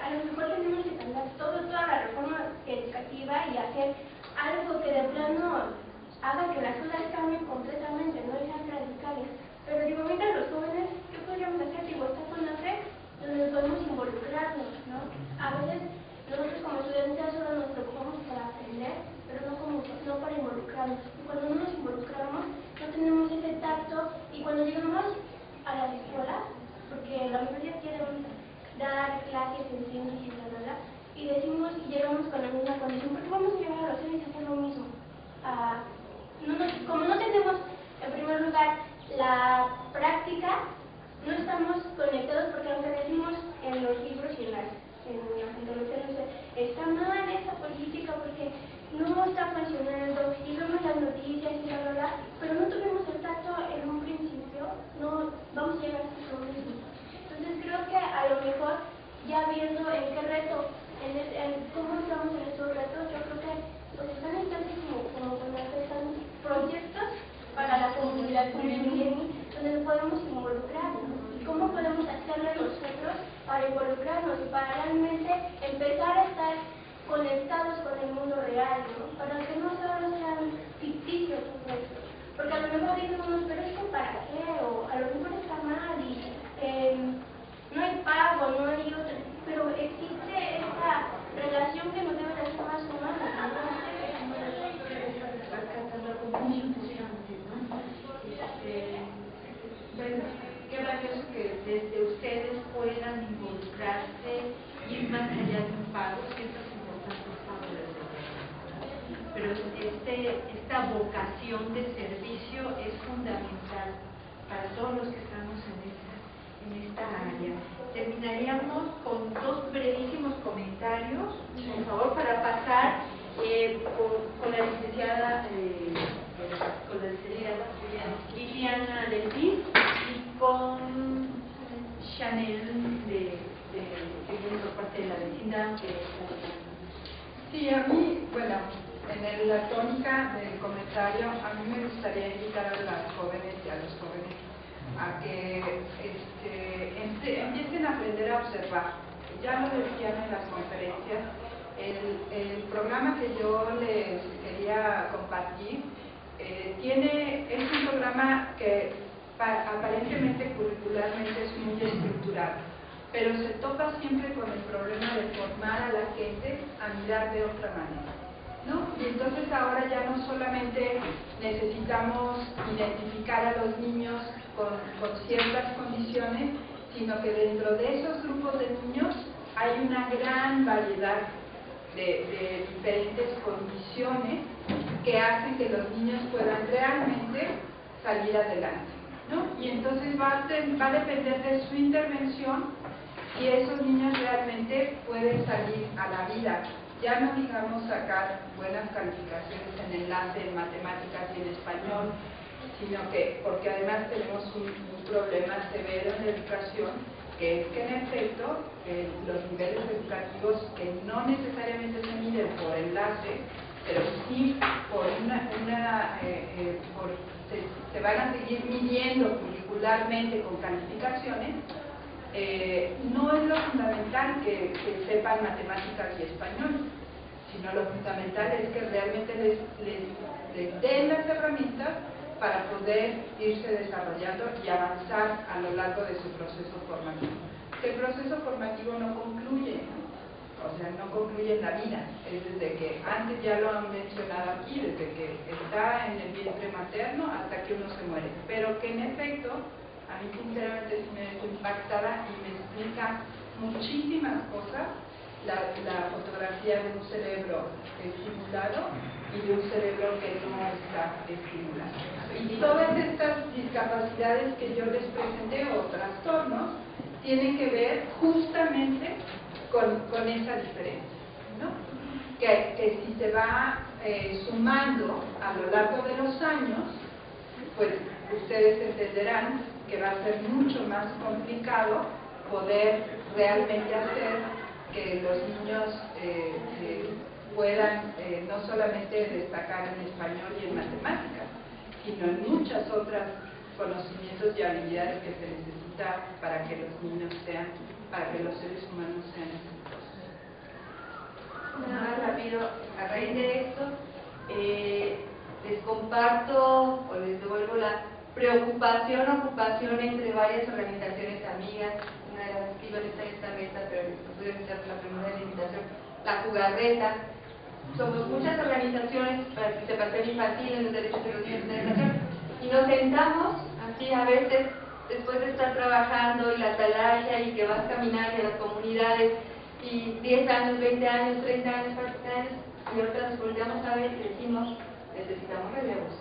a lo mejor tenemos que cambiar toda la reforma educativa y hacer algo que de plano haga que las cosas cambien completamente, no sean radicales. Pero digo, mientras los jóvenes, ¿qué podríamos hacer? Digo, está con la fe, donde podemos involucrarnos, ¿no? A veces nosotros como estudiantes solo nos preocupamos para aprender, pero no para involucrarnos. Y cuando no nos involucramos, no tenemos ese tacto, y cuando llegamos a las escuelas, porque la universidad quiere dar clases en ciencias y bla, y decimos y llegamos con la misma condición, porque vamos a llegar a los ciencias a hacer lo mismo. Como no tenemos, en primer lugar, la práctica, no estamos conectados, porque aunque decimos en los libros y en las intervenciones, está mal esa política porque no está funcionando, y vemos las noticias y bla, pero no tuvimos el tacto en un principio, no vamos a llegar a lo mismo. Entonces creo que a lo mejor, ya viendo en qué reto, en cómo estamos en estos retos, yo creo que pues están entonces como están proyectos para la comunidad como Milenio, donde nos podemos involucrar, ¿no? Y cómo podemos hacerlo nosotros para involucrarnos y para realmente empezar a estar conectados con el mundo real, ¿no? Para que no solo sean ficticios nuestros. Porque a lo mejor decimos, pero es que para qué, o a lo mejor está mal y no hay pago, no hay otra, pero existe esta relación que nos debe de hacer más humanos, ¿no? Bueno, qué valioso que desde ustedes puedan involucrarse, ir más allá de un pago, siempre es importante el pago de servicio. Pero esta vocación de servicio es fundamental para todos los que estamos en esta área. Terminaríamos con dos brevísimos comentarios, por favor, para pasar con la licenciada Liliana Letiz y con Chanel que viene por parte de la vecindad. Sí, a mí, bueno, en la tónica del comentario, a mí me gustaría invitar a las jóvenes y a los jóvenes a que empiecen a aprender a observar. Ya lo decían en las conferencias, el programa que yo les quería compartir es un programa que aparentemente curricularmente es muy estructurado, pero se topa siempre con el problema de formar a la gente a mirar de otra manera, ¿no? Y entonces ahora ya no solamente necesitamos identificar a los niños con ciertas condiciones, sino que dentro de esos grupos de niños hay una gran variedad de diferentes condiciones que hacen que los niños puedan realmente salir adelante, ¿no? Y entonces va a depender de su intervención si esos niños realmente pueden salir a la vida. Ya no digamos sacar buenas calificaciones en enlace, en matemáticas y en español, sino que, porque además tenemos un problema severo en la educación, que es que en efecto los niveles educativos que no necesariamente se miden por enlace, pero sí por se van a seguir midiendo curricularmente con calificaciones, no es lo fundamental que sepan matemáticas y español, sino lo fundamental es que realmente les den las herramientas para poder irse desarrollando y avanzar a lo largo de su proceso formativo. Que el proceso formativo no concluye, ¿no? o sea, no concluye en la vida, es desde que, antes ya lo han mencionado aquí, desde que está en el vientre materno hasta que uno se muere, pero que en efecto, a mí sinceramente sí me dejó impactada y me explica muchísimas cosas la fotografía de un cerebro estimulado y de un cerebro que no está estimulado. Y todas estas discapacidades que yo les presenté o trastornos tienen que ver justamente con esa diferencia, ¿no? Que si se va sumando a lo largo de los años, pues ustedes entenderán que va a ser mucho más complicado poder realmente hacer que los niños puedan no solamente destacar en español y en matemáticas, sino en muchas otras conocimientos y habilidades que se necesita para que los niños sean, para que los seres humanos sean exitosos. Nada más rápido, a raíz de esto, les comparto o les devuelvo la ocupación entre varias organizaciones amigas. Una de las que iban a estar en esta mesa, pero no pudieron estar la primera de la invitación, la Jugarreta. Somos muchas organizaciones, participación infantil en los derechos de los niños de la educación, y nos sentamos así a veces, después de estar trabajando y la atalaya y que vas a caminar y a las comunidades, y 10 años, 20 años, 30 años, 40 años, y ahorita nos volteamos a ver y decimos, necesitamos relevos.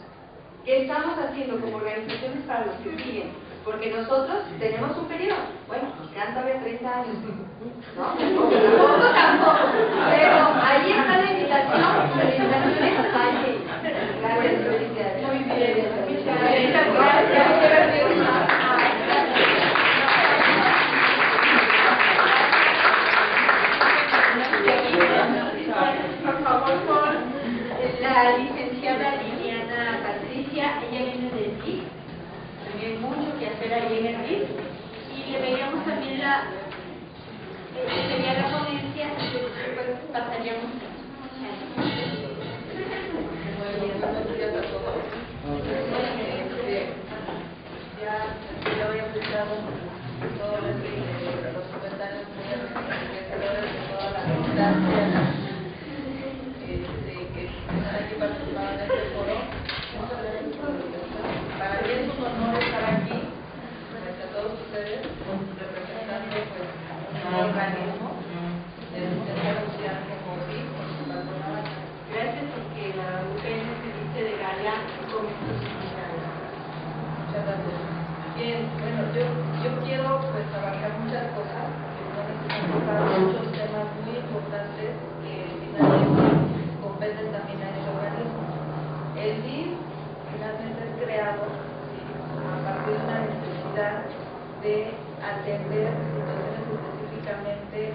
¿Qué estamos haciendo como organizaciones para los que siguen? Porque nosotros tenemos un periodo, bueno, nos quedan todavía 30 años, ¿no? Tampoco, pero ahí está la invitación es allí. Gracias, felicidades. Muy bien, gracias. Por favor, con la licenciada Liliana Patricia, ella viene del DIF, también mucho que hacer ahí en el DIF, y le veíamos también sería la ponencia, y después pasaríamos. Buenos días a todos. Ya había escuchado todos los comentarios muy enriquecedores de todas las instancias que están aquí participando en este foro. Muchas gracias por la invitación. Para mí es un honor estar aquí frente a todos ustedes representando pues, un organismo de asistencia social como BIF, por su patronal. Gracias, porque la UPN se dice de Galia con estos invitados. Muchas gracias. Bien, bueno, yo quiero pues trabajar muchas cosas, porque tocar muchos temas muy importantes que finalmente competen también a este organismo. El DIF finalmente es creado a partir de una necesidad de atender situaciones específicamente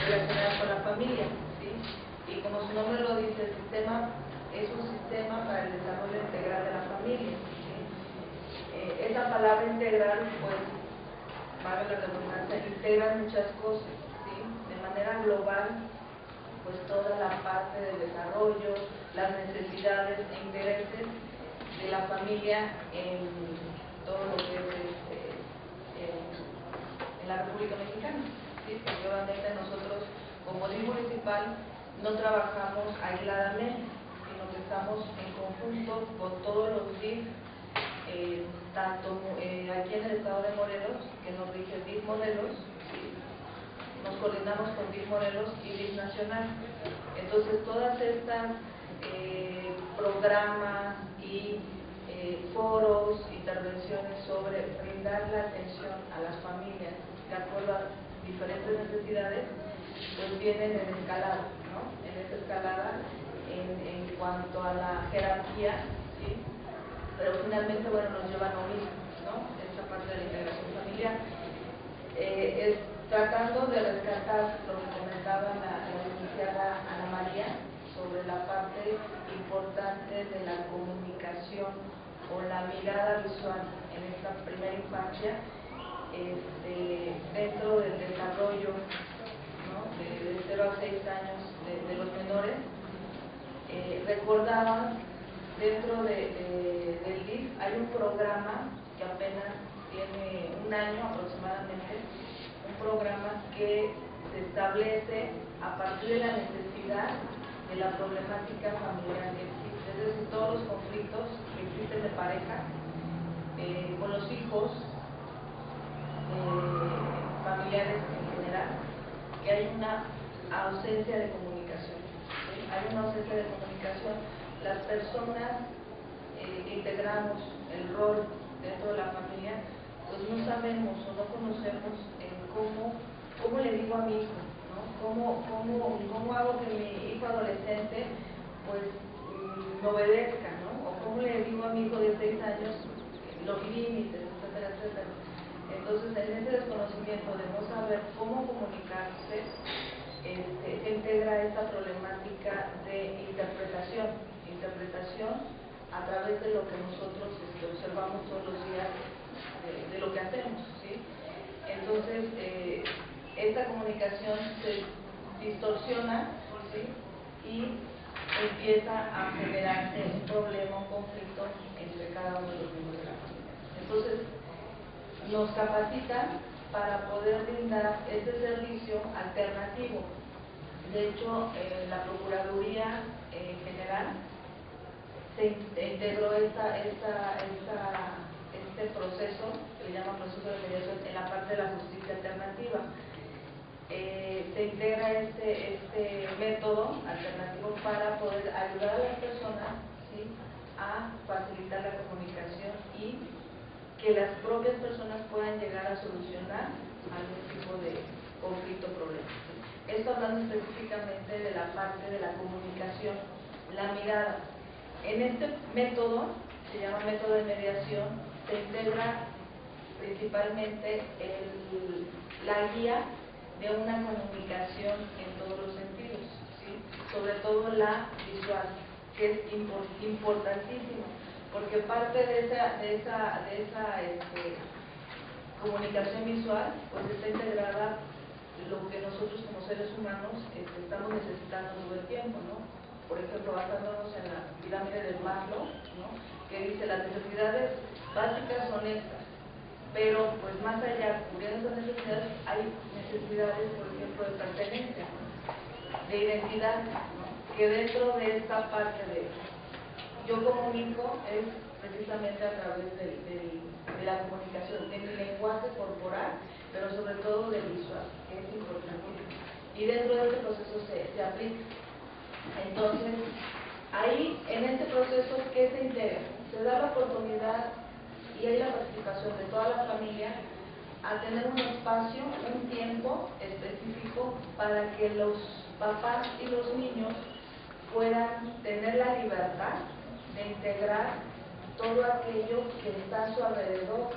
relacionadas con la familia, ¿sí? Y como su nombre lo dice, el sistema es un sistema para el desarrollo integral de la familia. Esa palabra integral, pues, vale la redundancia, integra muchas cosas, ¿sí? De manera global, pues toda la parte del desarrollo, las necesidades e intereses de la familia en todo lo que es en la República Mexicana, ¿sí? Porque obviamente nosotros, como DIF municipal, no trabajamos aisladamente, sino que estamos en conjunto con todos los DIF, tanto aquí en el estado de Morelos, que nos rige DIF Morelos, ¿sí? Nos coordinamos con DIF Morelos y DIF Nacional. Entonces, todas estas programas y foros, intervenciones sobre brindar la atención a las familias de acuerdo a diferentes necesidades, pues vienen en escalada, ¿no? En esa escalada en cuanto a la jerarquía, ¿sí? Pero finalmente, bueno, nos llevan a unir, ¿no? Esta parte de la integración familiar. Es tratando de rescatar lo que comentaba la licenciada Ana María sobre la parte importante de la comunicación o la mirada visual en esta primera infancia, dentro del desarrollo, ¿no? de 0 a 6 años de los menores. Recordaba, dentro del DIF hay un programa que apenas tiene un año aproximadamente, un programa que se establece a partir de la necesidad de la problemática familiar que existe, es decir, todos los conflictos que existen de pareja, con los hijos, familiares en general, que hay una ausencia de comunicación, ¿sí? Hay una ausencia de comunicación. Las personas que integramos el rol dentro de la familia, pues no sabemos o no conocemos cómo le digo a mi hijo, ¿no? ¿Cómo hago que mi hijo adolescente pues me obedezca, ¿no? O cómo le digo a mi hijo de 6 años los límites, etcétera, etcétera. Entonces, en ese desconocimiento de no saber cómo comunicarse, se integra esta problemática de interpretación a través de lo que nosotros observamos todos los días de lo que hacemos, ¿sí? Entonces, esta comunicación se distorsiona, ¿sí? Y empieza a generarse un problema, un conflicto entre cada uno de los miembros de la familia. Entonces, nos capacitan para poder brindar este servicio alternativo. De hecho, la Procuraduría General se integró este proceso, que le llaman proceso de mediación, en la parte de la justicia alternativa. Se integra este método alternativo para poder ayudar a las personas, ¿sí?, a facilitar la comunicación y que las propias personas puedan llegar a solucionar algún tipo de conflicto o problema. Esto hablando específicamente de la parte de la comunicación, la mirada. En este método, se llama método de mediación, se integra principalmente la guía de una comunicación en todos los sentidos, ¿sí? Sobre todo la visual, que es importantísima, porque parte de esa comunicación visual pues está integrada lo que nosotros como seres humanos estamos necesitando todo el tiempo, ¿no? Por ejemplo, basándonos en la pirámide de Maslow, ¿no?, que dice las necesidades básicas son estas, pero pues más allá, cubriendo esas necesidades, hay necesidades, por ejemplo, de pertenencia, ¿no?, de identidad, ¿no?, que dentro de esta parte de yo comunico es precisamente a través de la comunicación, de mi lenguaje corporal, pero sobre todo del visual, que es importante. Y dentro de este proceso se aplica. Entonces, ahí, en este proceso, ¿qué se integra? Se da la oportunidad y hay la participación de toda la familia a tener un espacio, un tiempo específico para que los papás y los niños puedan tener la libertad de integrar todo aquello que está a su alrededor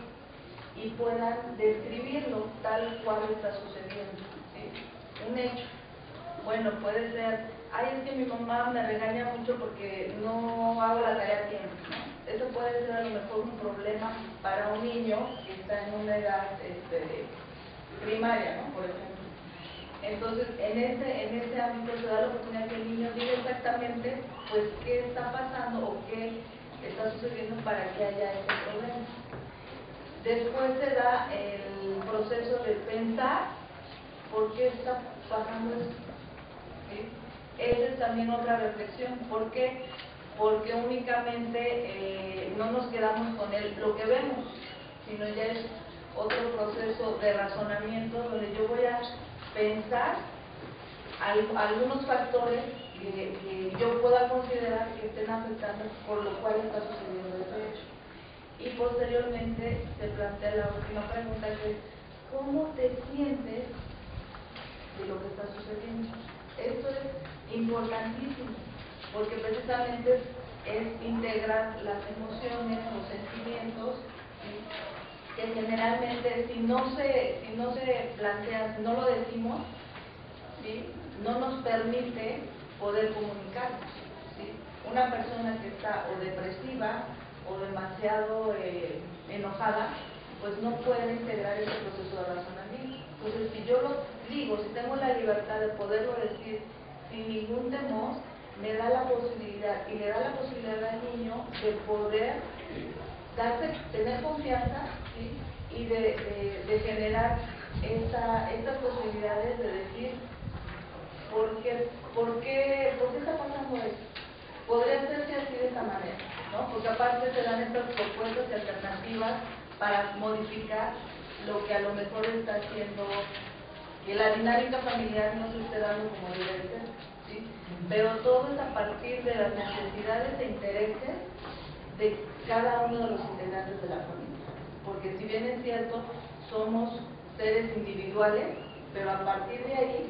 y puedan describirlo tal cual está sucediendo, ¿sí? Un hecho. Bueno, puede ser, ay, es que mi mamá me regaña mucho porque no hago la tarea a tiempo, ¿no? Eso puede ser a lo mejor un problema para un niño que está en una edad primaria, ¿no?, por ejemplo. Entonces, en ese ámbito se da la oportunidad que el niño diga exactamente pues qué está pasando o qué está sucediendo para que haya ese problema. Después se da el proceso de pensar por qué está pasando esto, ¿sí? Esa es también otra reflexión. ¿Por qué? Porque únicamente no nos quedamos con lo que vemos, sino ya es otro proceso de razonamiento donde yo voy a pensar algunos factores que yo pueda considerar que estén afectando por lo cual está sucediendo ese hecho. Y posteriormente se plantea la última pregunta, que es ¿cómo te sientes de lo que está sucediendo? Esto es importantísimo, porque precisamente es integrar las emociones, los sentimientos, ¿sí?, que generalmente si no se plantean, si no lo decimos, ¿sí?, no nos permite poder comunicarnos, ¿sí? Una persona que está o depresiva o demasiado enojada, pues no puede integrar ese proceso de razonamiento. Entonces, si yo lo digo, si tengo la libertad de poderlo decir sin ningún temor, me da la posibilidad y le da la posibilidad al niño de poder tener confianza, ¿sí?, y de generar estas posibilidades de decir ¿por qué está pasando esto? Podría hacerse así de esta manera, ¿no? Porque aparte se dan estas propuestas y alternativas para modificar lo que a lo mejor está haciendo que la dinámica familiar no se esté dando como debe ser, ¿sí? Pero todo es a partir de las necesidades e intereses de cada uno de los integrantes de la familia. Porque si bien es cierto, somos seres individuales, pero a partir de ahí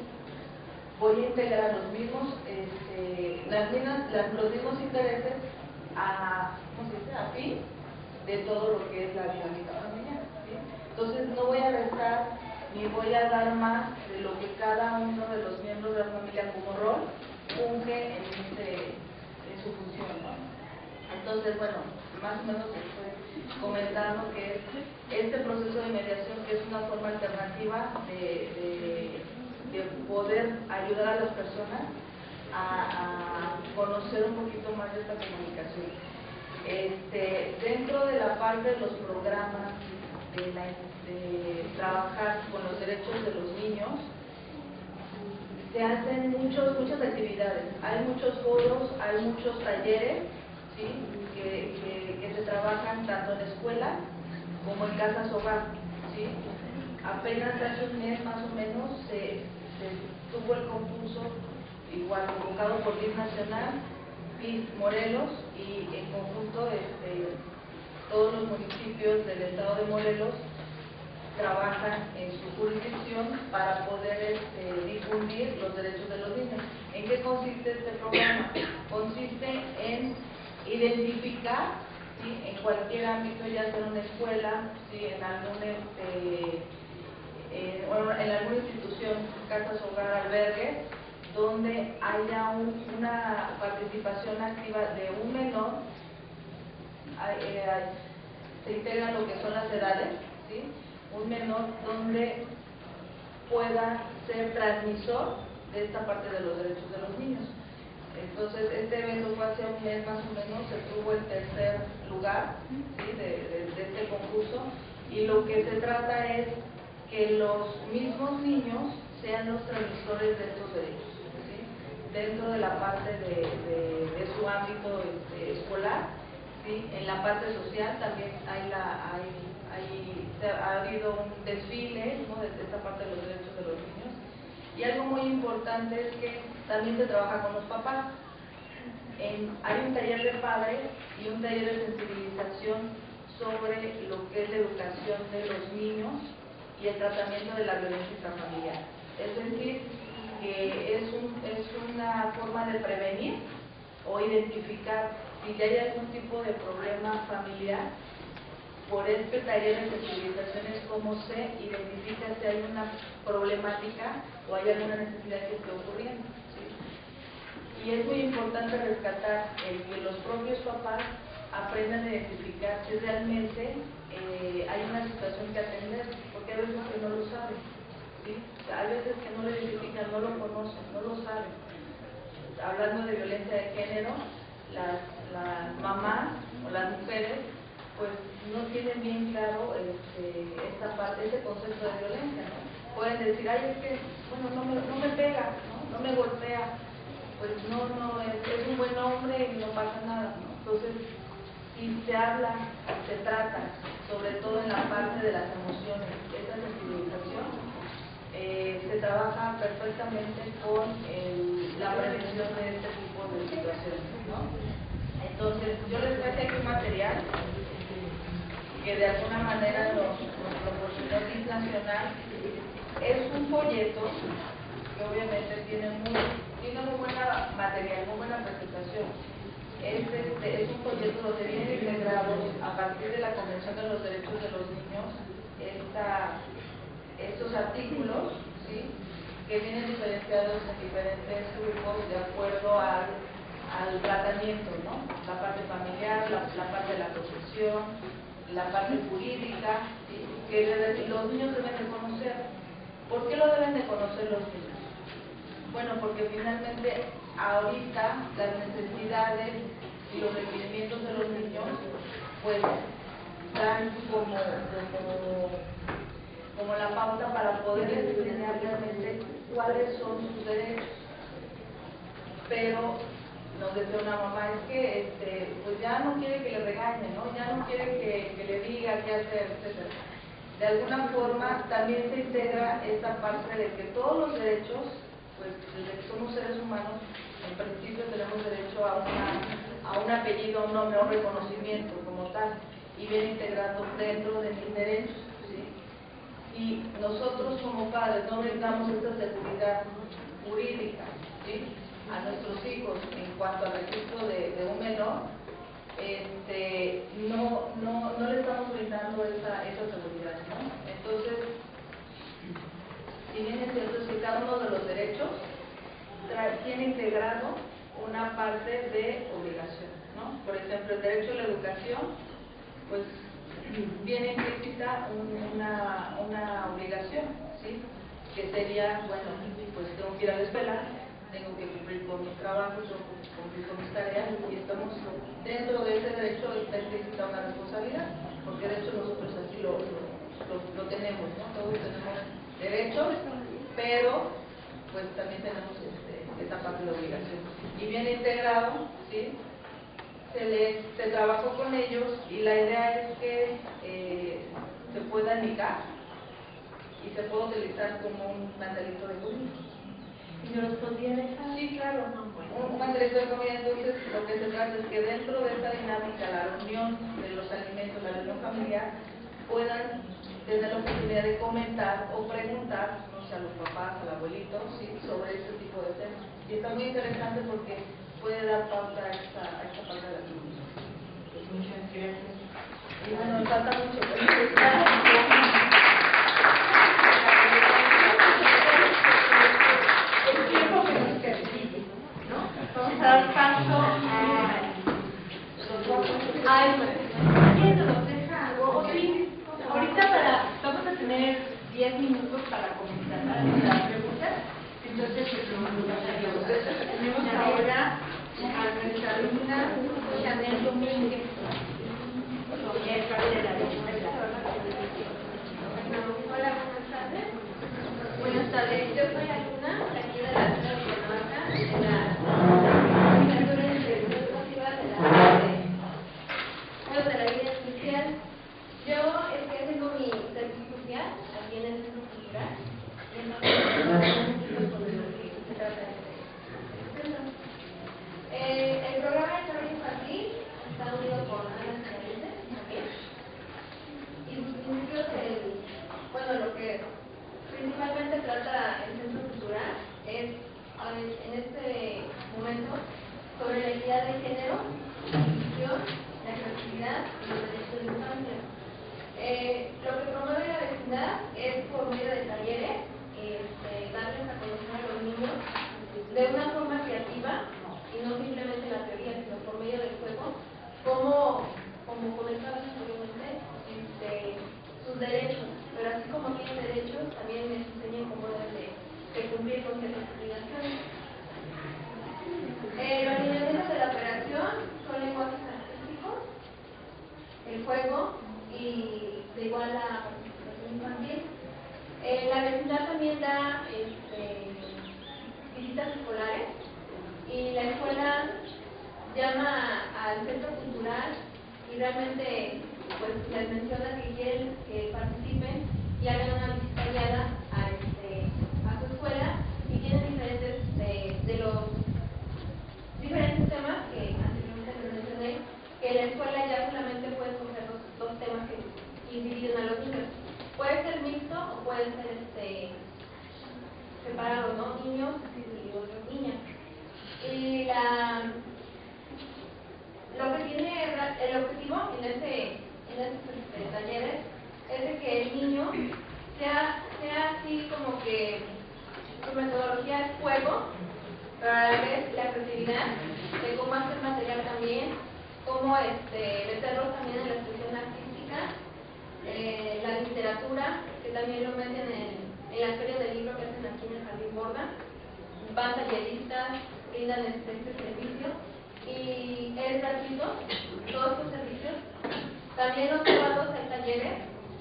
voy a integrar los mismos intereses a fin de todo lo que es la dinámica familiar, ¿sí? Entonces no voy a restar ni voy a dar más de lo que cada uno de los miembros de la familia como rol funge en su función, ¿no? Entonces, bueno, más o menos estoy comentando que este proceso de mediación, que es una forma alternativa de poder ayudar a las personas a conocer un poquito más de esta comunicación. Dentro de la parte de los programas de trabajar con los derechos de los niños, se hacen muchas actividades, hay muchos foros, hay muchos talleres, ¿sí? que se trabajan tanto en escuela como en casas hogar, ¿sí? Apenas hace un mes más o menos se tuvo el concurso, igual convocado por DIF Nacional, DIF Morelos, y en conjunto todos los municipios del estado de Morelos trabajan en su jurisdicción para poder difundir los derechos de los niños. ¿En qué consiste este programa? Consiste en identificar, ¿sí? En cualquier ámbito, ya sea en una escuela, ¿sí? en alguna institución, casas, hogar, albergues, donde haya una participación activa de un menor, se integran lo que son las edades, ¿sí? Un menor donde pueda ser transmisor de esta parte de los derechos de los niños. Entonces, este evento fue hace un mes más o menos, se tuvo el tercer lugar, ¿sí? de este concurso, y lo que se trata es que los mismos niños sean los transmisores de estos derechos, ¿sí? Dentro de la parte de su ámbito escolar, ¿sí? En la parte social también ha habido un desfile, ¿no? de esta parte de los derechos de los niños. Y algo muy importante es que también se trabaja con los papás. Hay un taller de padres y un taller de sensibilización sobre lo que es la educación de los niños y el tratamiento de la violencia intrafamiliar. Es decir, que es una forma de prevenir o identificar si ya hay algún tipo de problema familiar. Por este taller de sensibilización es cómo se identifica si hay una problemática o hay alguna necesidad que esté ocurriendo, ¿sí? Y es muy importante rescatar que los propios papás aprendan a identificar si realmente hay una situación que atender, porque hay veces que no lo saben, ¿sí? Hay veces que no lo identifican, no lo conocen, no lo saben. Hablando de violencia de género, las mamás o las mujeres pues no tienen bien claro esta parte, ese concepto de violencia, ¿no? Pueden decir, ay, es que, bueno, no me pega, ¿no? No me golpea, pues no, es un buen hombre y no pasa nada, ¿no? Entonces, si se habla, se trata, sobre todo en la parte de las emociones, esa sensibilización, se trabaja perfectamente con la prevención de este tipo de situaciones, ¿no? Entonces, yo les traje aquí un material que de alguna manera nos proporcionó DIF Nacional. Es un folleto que obviamente tiene muy buena material, muy buena presentación. Es un folleto donde vienen integrados a partir de la Convención de los Derechos de los Niños estos artículos, ¿sí? Que vienen diferenciados en diferentes grupos de acuerdo al tratamiento, ¿no? La parte familiar, la parte de la protección, la parte jurídica, ¿sí? Que los niños deben de conocer. ¿Por qué lo deben de conocer los niños? Bueno, porque finalmente ahorita las necesidades y los requerimientos de los niños pues dan como como la pauta para poder determinar realmente cuáles son sus derechos. Pero nos decía una mamá, es que pues ya no quiere que le regañe, ¿no? Ya no quiere que le diga qué hacer, etcétera. De alguna forma también se integra esta parte de que todos los derechos, pues desde que somos seres humanos, en principio tenemos derecho a un apellido, a un nombre, a un reconocimiento como tal, y viene integrado dentro de mis derechos, ¿sí? Y nosotros como padres no brindamos esta seguridad jurídica, ¿sí?, a nuestros hijos en cuanto al registro de un menor, no le estamos brindando esa seguridad, ¿no? Entonces, si bien es cierto que cada uno de los derechos tiene integrado una parte de obligación, ¿no? Por ejemplo, el derecho a la educación, pues viene implícita una obligación, ¿sí?, que sería, bueno, pues tengo que ir a la escuela, tengo que cumplir con mis trabajos, tengo que cumplir con mis tareas, y estamos dentro de ese derecho, está implícita una responsabilidad, porque de hecho nosotros así lo tenemos, ¿no? Todos tenemos derechos, pero pues también tenemos esta parte de obligación. Y bien integrado, ¿sí?, se trabajó con ellos, y la idea es que se pueda indicar y se pueda utilizar como un mantelito de comida. ¿Y yo los podría dejar? Sí, claro, un mantelito de comida. Entonces lo que se trata es que dentro de esta dinámica, la reunión de los alimentos, la reunión familiar, puedan tener la oportunidad de comentar o preguntar, no sé, a los papás, al abuelito, ¿sí?, sobre este tipo de temas. Y está muy interesante porque puede dar pauta a esta parte de la comunidad. Pues muchas gracias. Y bueno, me falta mucho, pero el tiempo que nos permite, ¿no? Vamos a dar paso ¿quién nos deja? O sí, ahorita vamos a tener 10 minutos para comenzar las preguntas. Entonces, tenemos ahora a nuestra alumna Chanel Domínguez. Hola, buenas tardes. Buenas tardes. Yo soy alumna aquí de la ciudad de Cuernavaca, de la licenciatura en Dirección Educativa de la vida social. Yo estoy haciendo mi servicio social aquí en el Centro Cultural. Y entonces, con lo que se trata de este centro. El programa de desarrollo infantil está unido con Ana Cialices, y sus principios, bueno, lo que principalmente trata el Centro Cultural es, en este momento, sobre la equidad de género, la inclusión, la creatividad y los derechos de la infancia. Lo que promueve la vecindad es por medio de talleres, darles a conocer a los niños de una forma creativa y no simplemente la teoría, sino por medio del juego, como comentaba anteriormente, sus derechos, pero así como tienen derechos, también les enseñan cómo deben de cumplir con ciertas obligaciones. Los lineamientos de la operación son lenguajes artísticos, el juego y de igual la participación infantil. La vecindad también da visitas escolares, y la escuela llama al centro cultural y realmente pues les menciona que quieren que participen y hagan una visita guiada a su escuela, y tienen diferentes de los diferentes temas que anteriormente les mencioné, que la escuela ya solamente puede escoger dos temas que dividen a los niños. Puede ser mixto o puede ser separado, ¿no? Niños y otras niñas. Y lo que tiene el objetivo en estos talleres es de que el niño sea así como que su metodología es juego, pero a la vez la creatividad de cómo hacer material también, cómo meterlos también en la expresión artística, la literatura, que también lo meten en la feria del libro que hacen aquí en el Jardín Borda. Van talleristas, brindan este servicio y es gratuito todos estos servicios. También los sábados hay talleres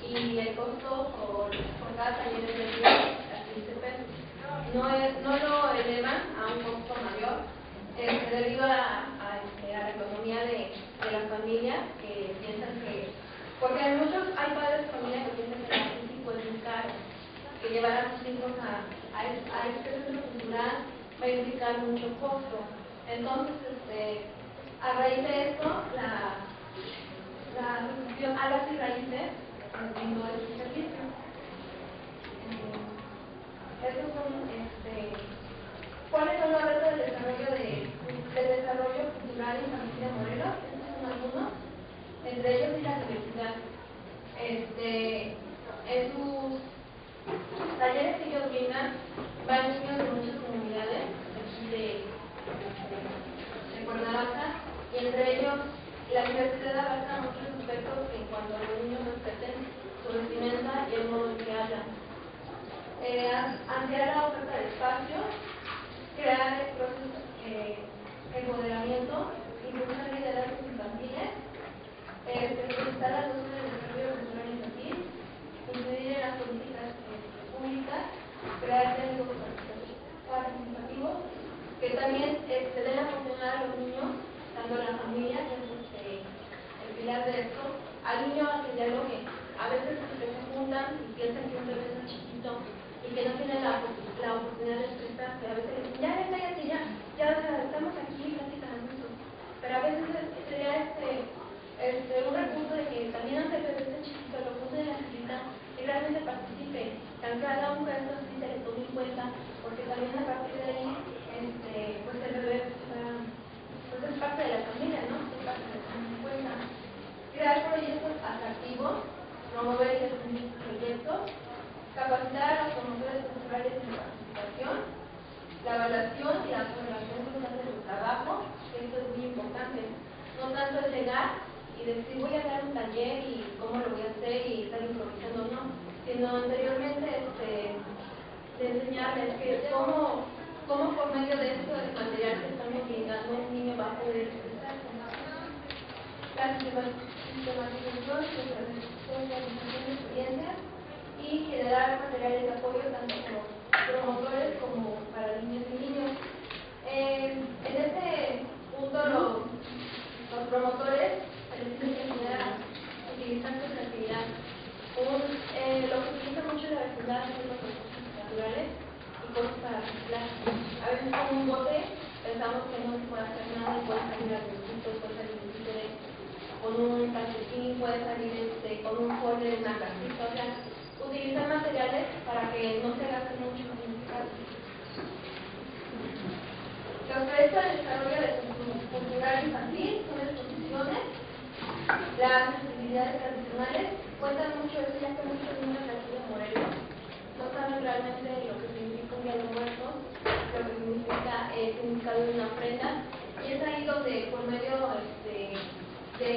y y el costo por cada taller es de 10 a 15 pesos. No lo elevan a un costo mayor debido a la economía de la familia, que piensan que, porque hay padres de familia que piensan que el físico es muy caro, que llevar a sus hijos a este centro cultural va a implicar mucho costo. Entonces, a raíz de esto, la asociación Alas y Raíces brindó este servicio. Estos son, ¿cuáles son los retos del desarrollo cultural infantil de Morelos? Estos son algunos, entre ellos y la diversidad. En sus talleres que ellos brindan, van niños de muchas comunidades aquí de Cuernavaca, y entre ellos la diversidad abarca muchos aspectos en cuanto a los niños respeten su vestimenta y el modo en que hablan. Ampliar la oferta de espacio, crear procesos empoderamiento, impulsar liderazgos infantiles, solicitar la luz del desarrollo cultural infantil, incidir en las políticas públicas, crear diálogos participativos, que también se den a funcionar a los niños, tanto a la familia, que es el pilar de esto, al niño a que dialogue. A veces se juntan y piensan que un bebé es chiquito y que no tiene la oportunidad de expresarse. A veces dicen, ya estamos aquí platicando. Pero a veces sería un recurso de que también aunque el bebé esté chiquito, lo puse en la visita y realmente participe. Cada un caso sí se le tome en cuenta, porque también a partir de ahí, pues el bebé pues es parte de la familia, ¿no? Es parte de la cuenta. Crear proyectos atractivos, promover y definir proyectos, capacitar a los promotores culturales en participación, la evaluación y la correlación constante de su trabajo, que esto es muy importante. No tanto es llegar y decir voy a dar un taller y cómo lo voy a hacer y estar improvisando, no, sino anteriormente de enseñarles que cómo por medio de esto del material que estamos brindando un niño va a poder expresarse. La sistematización de experiencias y generar materiales de apoyo tanto como promotores como para niños y niños. En este punto los promotores se les tiene que enseñar a utilizar su creatividad. Lo que utiliza mucho la vecindad son los recursos naturales y cosas para reciclar. A veces con un bote pensamos que no se puede hacer nada y puede salir algún punto, puede salir un títere, con un calcetín, puede salir con un folio, una casita, o sea, utilizar materiales para que no se gaste mucho en el caso. Los proyectos de desarrollo cultural infantil son exposiciones. Las actividades tradicionales cuentan mucho eso, ya que muchos niños de aquí de Morelos no saben realmente lo que significa un Día de Muertos, lo que significa el significado de una ofrenda, y es ahí donde por medio de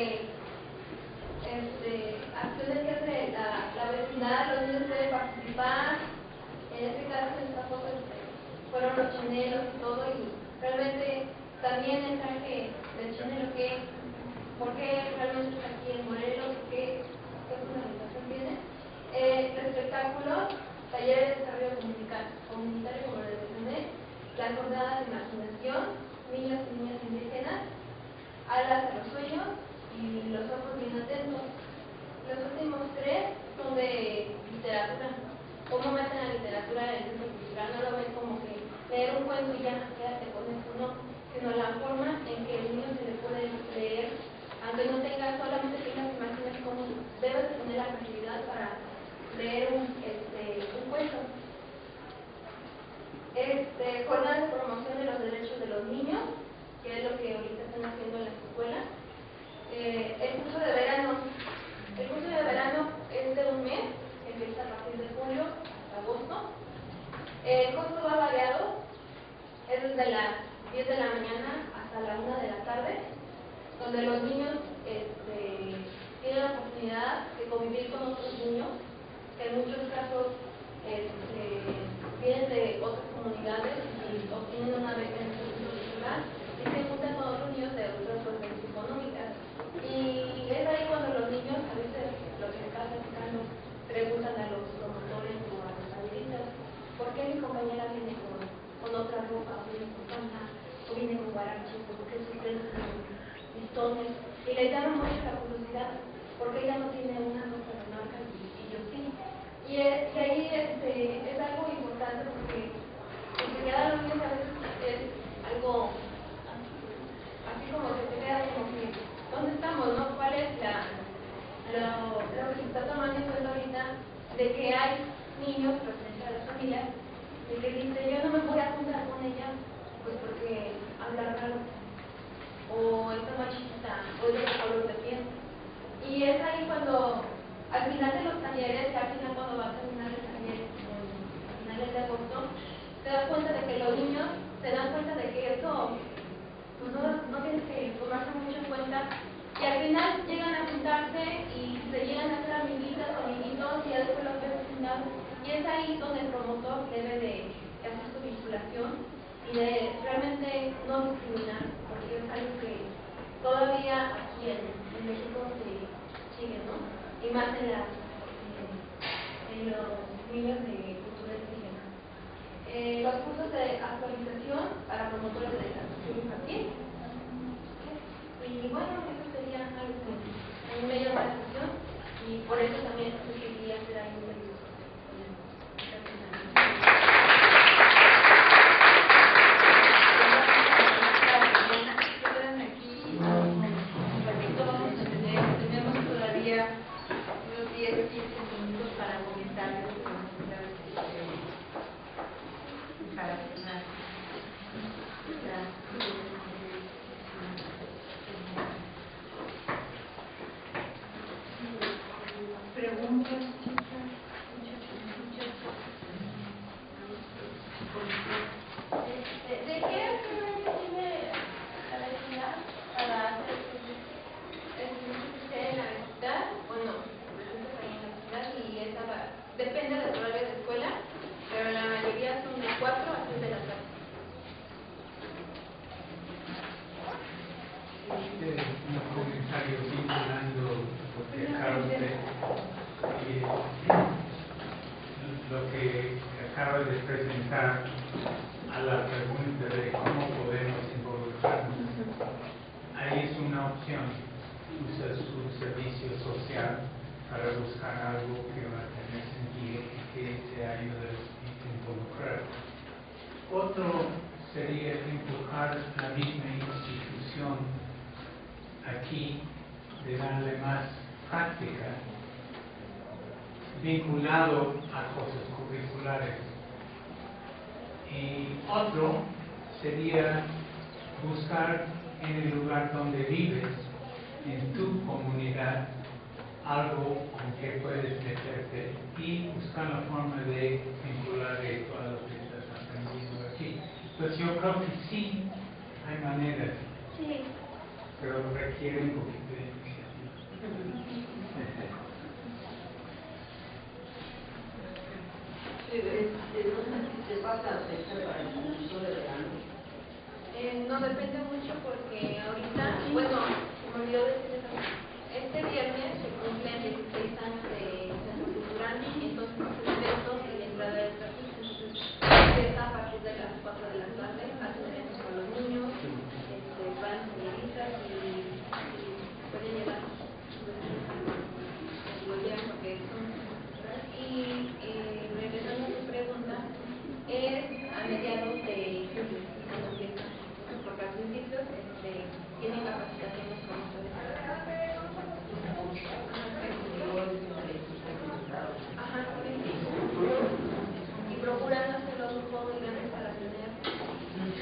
acciones que hace la vecindad, los niños pueden participar. En este caso, en esta foto fueron los chinelos y todo, y realmente también el traje del chinelo, ¿por qué realmente está aquí en Morelos? ¿Qué fundamentación tiene? Espectáculos, talleres de desarrollo comunitario, como les mencioné, las jornadas de imaginación, niños y niñas indígenas, alas de los sueños y los ojos bien atentos. Los últimos tres son de literatura. ¿Cómo meten la literatura en el centro cultural? No lo ven como que leer un cuento y ya, quédate con eso, no, sino la forma en que el niño se le puede leer, aunque no tenga, solamente tengas imágenes, como debes de tener la creatividad para leer un cuento. Jornadas de promoción de los derechos de los niños, que es lo que ahorita están haciendo en las escuelas. El curso de verano es de un mes, empieza a partir de julio hasta agosto. El costo va variado, es desde las 10 de la mañana hasta la 1 de la tarde, donde los niños tienen la oportunidad de convivir con otros niños, que en muchos casos vienen de otras comunidades y obtienen una beca en el centro cultural y se juntan con otros niños de otras fuerzas económicas. Y es ahí cuando los niños, a veces lo que está platicando llevar archivos, que suceden listones, y le llama mucho la curiosidad, porque ella no tiene una nota de marca y yo sí. Y ahí es algo importante porque enseñar a los niños a veces es algo así como que te queda como que, ¿dónde estamos, no? ¿Cuál es lo que se está tomando en cuenta ahorita de que hay niños, presencia de las familias, de que dice, yo no me voy a juntar con ella, pues porque habla raro, o está machista, o es de color de piel. Y es ahí cuando, al final de los talleres, al final cuando va a terminar el taller, a finales de agosto, te das cuenta de que los niños se dan cuenta de que eso, pues no tienes que tomarse mucho en cuenta, y al final llegan a juntarse y se llegan a hacer amiguitas o amiguitos, y ya después los ves asignados, y es ahí donde el promotor debe de hacer su vinculación y de realmente no discriminar, porque es algo que todavía aquí en México se sigue, ¿no? Y más en los niños de cultura indígena. Los cursos de actualización para promotores de educación infantil. Y bueno, eso sería algo que a mí me llama la atención y por eso también quería hacer ahí un video. Tenemos todavía unos 10 o 15 minutos para comentarios para terminar. Preguntas. ¿De qué año tiene la vecindad para hacer en la vecindad? Bueno, en la vecindad y esa depende del horario de escuela, pero la mayoría son de 4 a 6 de la tarde. Un comentario vinculando lo que acaba de presentar a la pregunta de cómo podemos involucrarnos. Ahí es una opción, usa su servicio social para buscar algo que va a tener sentido y que te ayude a involucrar. Otro sería empujar la misma institución aquí de darle más práctica vinculado a cosas curriculares. Y otro sería buscar en el lugar donde vives, en tu comunidad, algo con que puedes meterte y buscar la forma de vincular esto a lo que estás aprendiendo aquí. Pues yo creo que sí hay maneras, Sí. pero requiere un poquito de iniciativa. ¿Se pasa a fecha para el curso de verano? No depende mucho porque ahorita, bueno, se me olvidó decirles algo. Este viernes se cumplen 16 años de Centro Cultural, entonces los eventos y la entrada de gratuita. Entonces, empieza a partir de las 4 de la tarde, hacen eventos con los niños, van señoritas y pueden llevar lo llevan porque son. Y regresando a tu pregunta, es a mediados de julio cuando empieza, porque al principio tienen capacitación los promotores. Ajá, y procuran hacerlo un poco muy grande para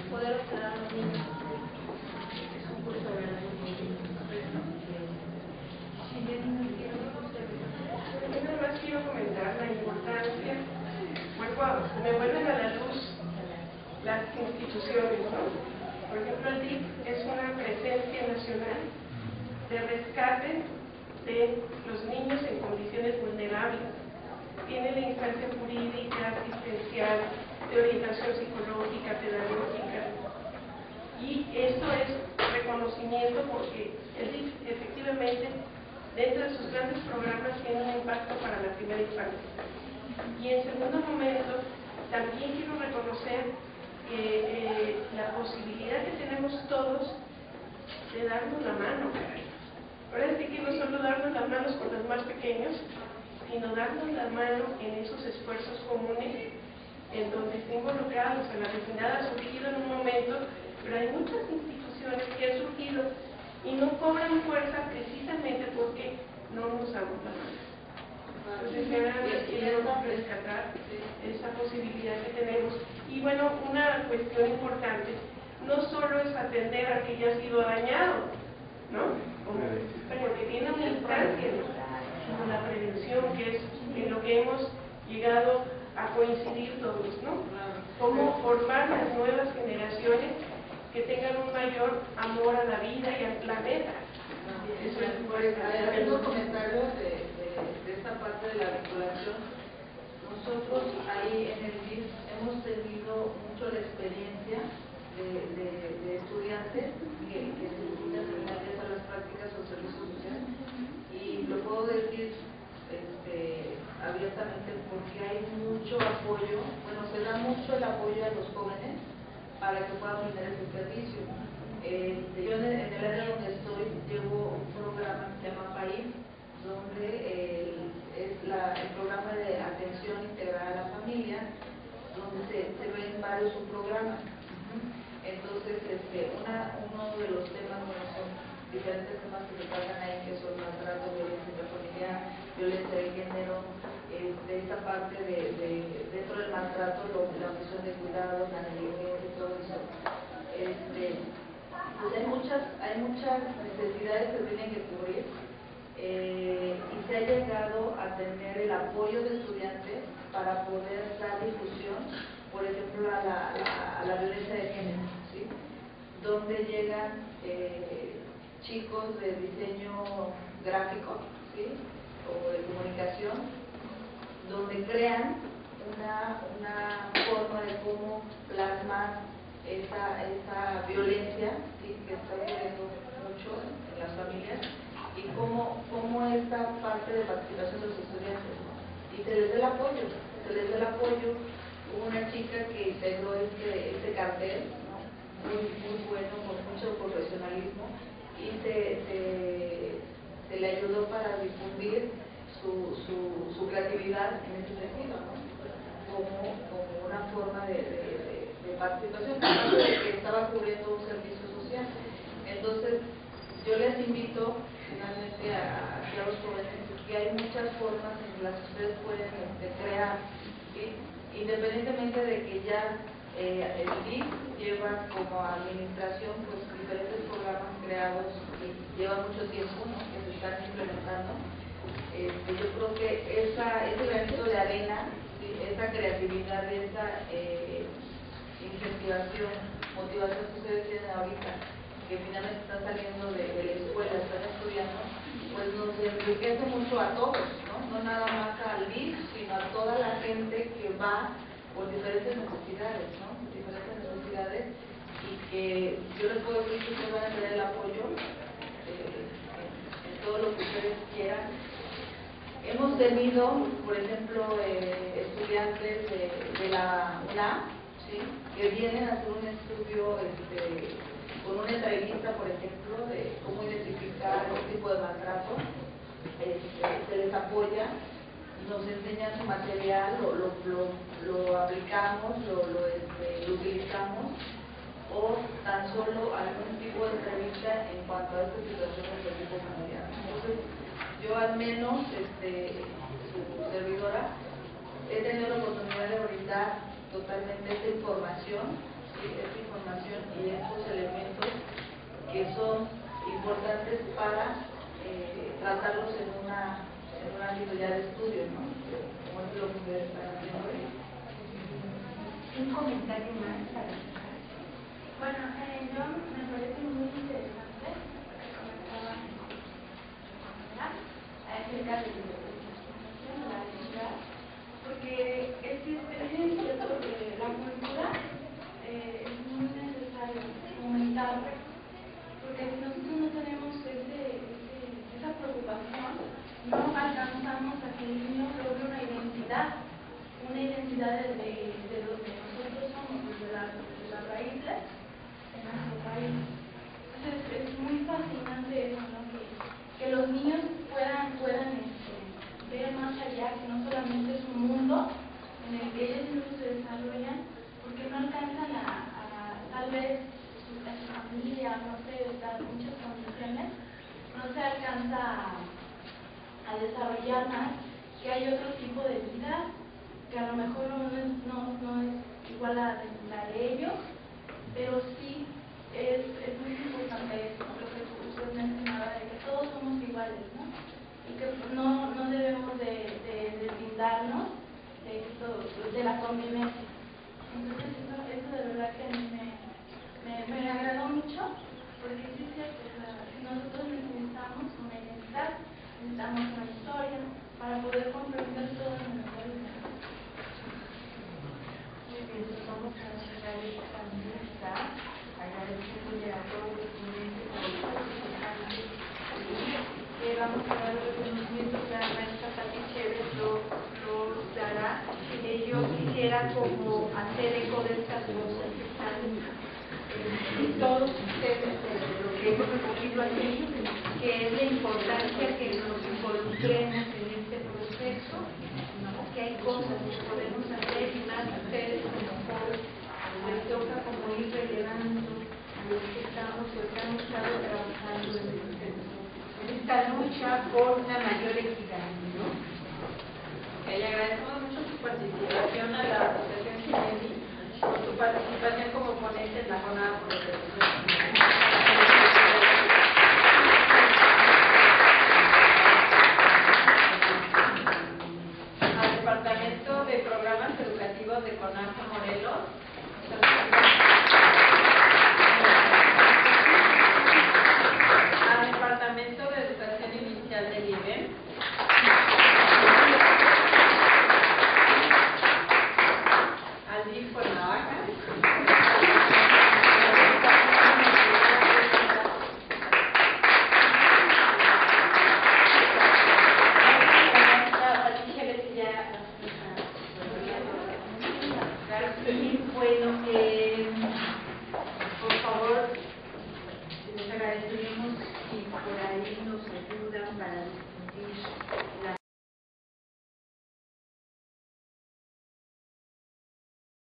poder observar a los niños. Es un curso de verdad. Yo nada más quiero comentar la importancia, me vuelven a la luz las instituciones, ¿no? Por ejemplo, el DIF es una presencia nacional de rescate de los niños en condiciones vulnerables. Tiene la instancia jurídica, asistencial, de orientación psicológica, pedagógica. Y esto es reconocimiento porque el DIF efectivamente dentro de sus grandes programas tiene un impacto para la primera infancia. Y en segundo momento, también quiero reconocer la posibilidad que tenemos todos de darnos la mano. Ahora sí que no solo darnos las manos con los más pequeños, sino darnos la mano en esos esfuerzos comunes en donde estén involucrados. En la vecindad ha surgido en un momento, pero hay muchas instituciones que han surgido y no cobran fuerza precisamente porque no nos damos la mano. Entonces, quiero rescatar esa posibilidad que tenemos. Y bueno, una cuestión importante, no solo es atender a que ya ha sido dañado, ¿no? Porque tiene una instancia, como la prevención, que es en lo que hemos llegado a coincidir todos, ¿no? Cómo formar las nuevas generaciones que tengan un mayor amor a la vida y al planeta. Eso es importante. Hay unos comentarios de esta parte de la vinculación. Nosotros ahí en el DIF hemos tenido mucho la experiencia de estudiantes que se necesitan realizar las prácticas o servicios sociales, y lo puedo decir abiertamente porque hay mucho apoyo, bueno, se da mucho el apoyo a los jóvenes para que puedan brindar ese servicio. Yo en el área donde estoy llevo un programa que se llama PAIF, donde es el programa de atención integral a la familia, donde se ven varios subprogramas. Entonces, uno de los temas, bueno, son diferentes temas que se tratan ahí, que son maltrato, violencia familiar, violencia de género, de esta parte dentro del maltrato, la omisión de cuidados, la negligencia y todo eso. Pues hay muchas necesidades que tienen que cubrir, y se ha llegado a tener el apoyo de estudiantes para poder dar difusión, por ejemplo, a la violencia de género, ¿sí? Donde llegan chicos de diseño gráfico, ¿sí? O de comunicación, donde crean una forma de cómo plasmar esa violencia, ¿sí? Que está ocurriendo mucho en las familias, y cómo esta parte de participación de los estudiantes, ¿no? Y se les da el apoyo. Hubo una chica que integró este cartel, ¿no? muy bueno, con mucho profesionalismo, y se le ayudó para difundir su creatividad en ese sentido, ¿no? Como una forma de participación, aparte de que estaba cubriendo un servicio social. Entonces, yo les invito finalmente a los jóvenes que hay muchas formas en las que ustedes pueden crear, ¿sí? Independientemente de que ya el DIF lleva como administración pues diferentes programas creados que llevan mucho tiempo, ¿no? Que se están implementando. Yo creo que ese granito de arena, ¿sí? Esa creatividad, esa incentivación, motivación que ustedes tienen ahorita, que finalmente están saliendo de la escuela, están estudiando, pues nos enriquece mucho a todos, no nada más al DIF, sino a toda la gente que va por diferentes necesidades, y que yo les puedo decir que ustedes van a tener el apoyo en todo lo que ustedes quieran. Hemos tenido, por ejemplo, estudiantes de la UNAM, ¿sí? Que vienen a hacer un estudio con una entrevista, por ejemplo, de cómo identificar este tipo de maltrato. Se les apoya, nos enseñan su material, lo aplicamos, lo utilizamos, o tan solo algún tipo de entrevista en cuanto a estas situaciones de tipo familiar. Entonces, yo al menos, su servidora, he tenido la oportunidad de brindar totalmente esta información, ¿sí? Y estos elementos que son importantes para tratarlos en un ámbito ya de estudio, ¿no? Como es lo que ustedes están haciendo hoy. Un comentario más para empezar. Bueno, yo me parece muy interesante lo que comentaba acerca de la identidad, porque es cierto que la cultura es muy necesario fomentarla, porque si nosotros no tenemos esa preocupación, no alcanzamos a que el niño logre una identidad de lo que nosotros somos, desde en nuestro país. Entonces es muy fascinante eso, ¿no? Que los niños puedan ver más allá, que no solamente es un mundo en el que ellos mismos se desarrollan, porque no alcanzan tal vez su familia, no sé, dadas muchas condiciones, no se alcanza a desarrollar más, que hay otro tipo de vida que a lo mejor no es igual a la de ellos, pero sí es muy importante eso, lo que usted mencionaba, de que todos somos iguales, ¿no? Y que no debemos de brindarnos de la convivencia. Entonces eso de verdad que a mí me agradó mucho, porque sí es cierto, nosotros necesitamos una identidad, necesitamos una historia para poder comprender todo en nuestra vida. Muy bien, pues vamos a cerrar esta mesa, agradeciéndole a todos los ponentes, a los participantes, y vamos a dar los reconocimientos a la maestra Pati Chévez, lo dará. Yo quisiera como hacer eco de estas voces que están y todos ustedes lo que hemos recogido aquí, que es la importancia que nos involucremos en este proceso, ¿no? Que hay cosas que podemos hacer y más ustedes a lo mejor les toca como ir relevando a los que estamos o estamos trabajando en esta lucha por una mayor equidad, ¿no? Le agradecemos mucho su participación a la Asociación Cinedi, por su participación como ponente en la jornada por los derechos de la niña. Al Departamento de Programas Educativos de CONAFE Morelos, al Departamento de Educación Inicial del IBE, al DIF Cuernavaca, y bueno, por favor, les agradeceríamos si por ahí nos ayudan para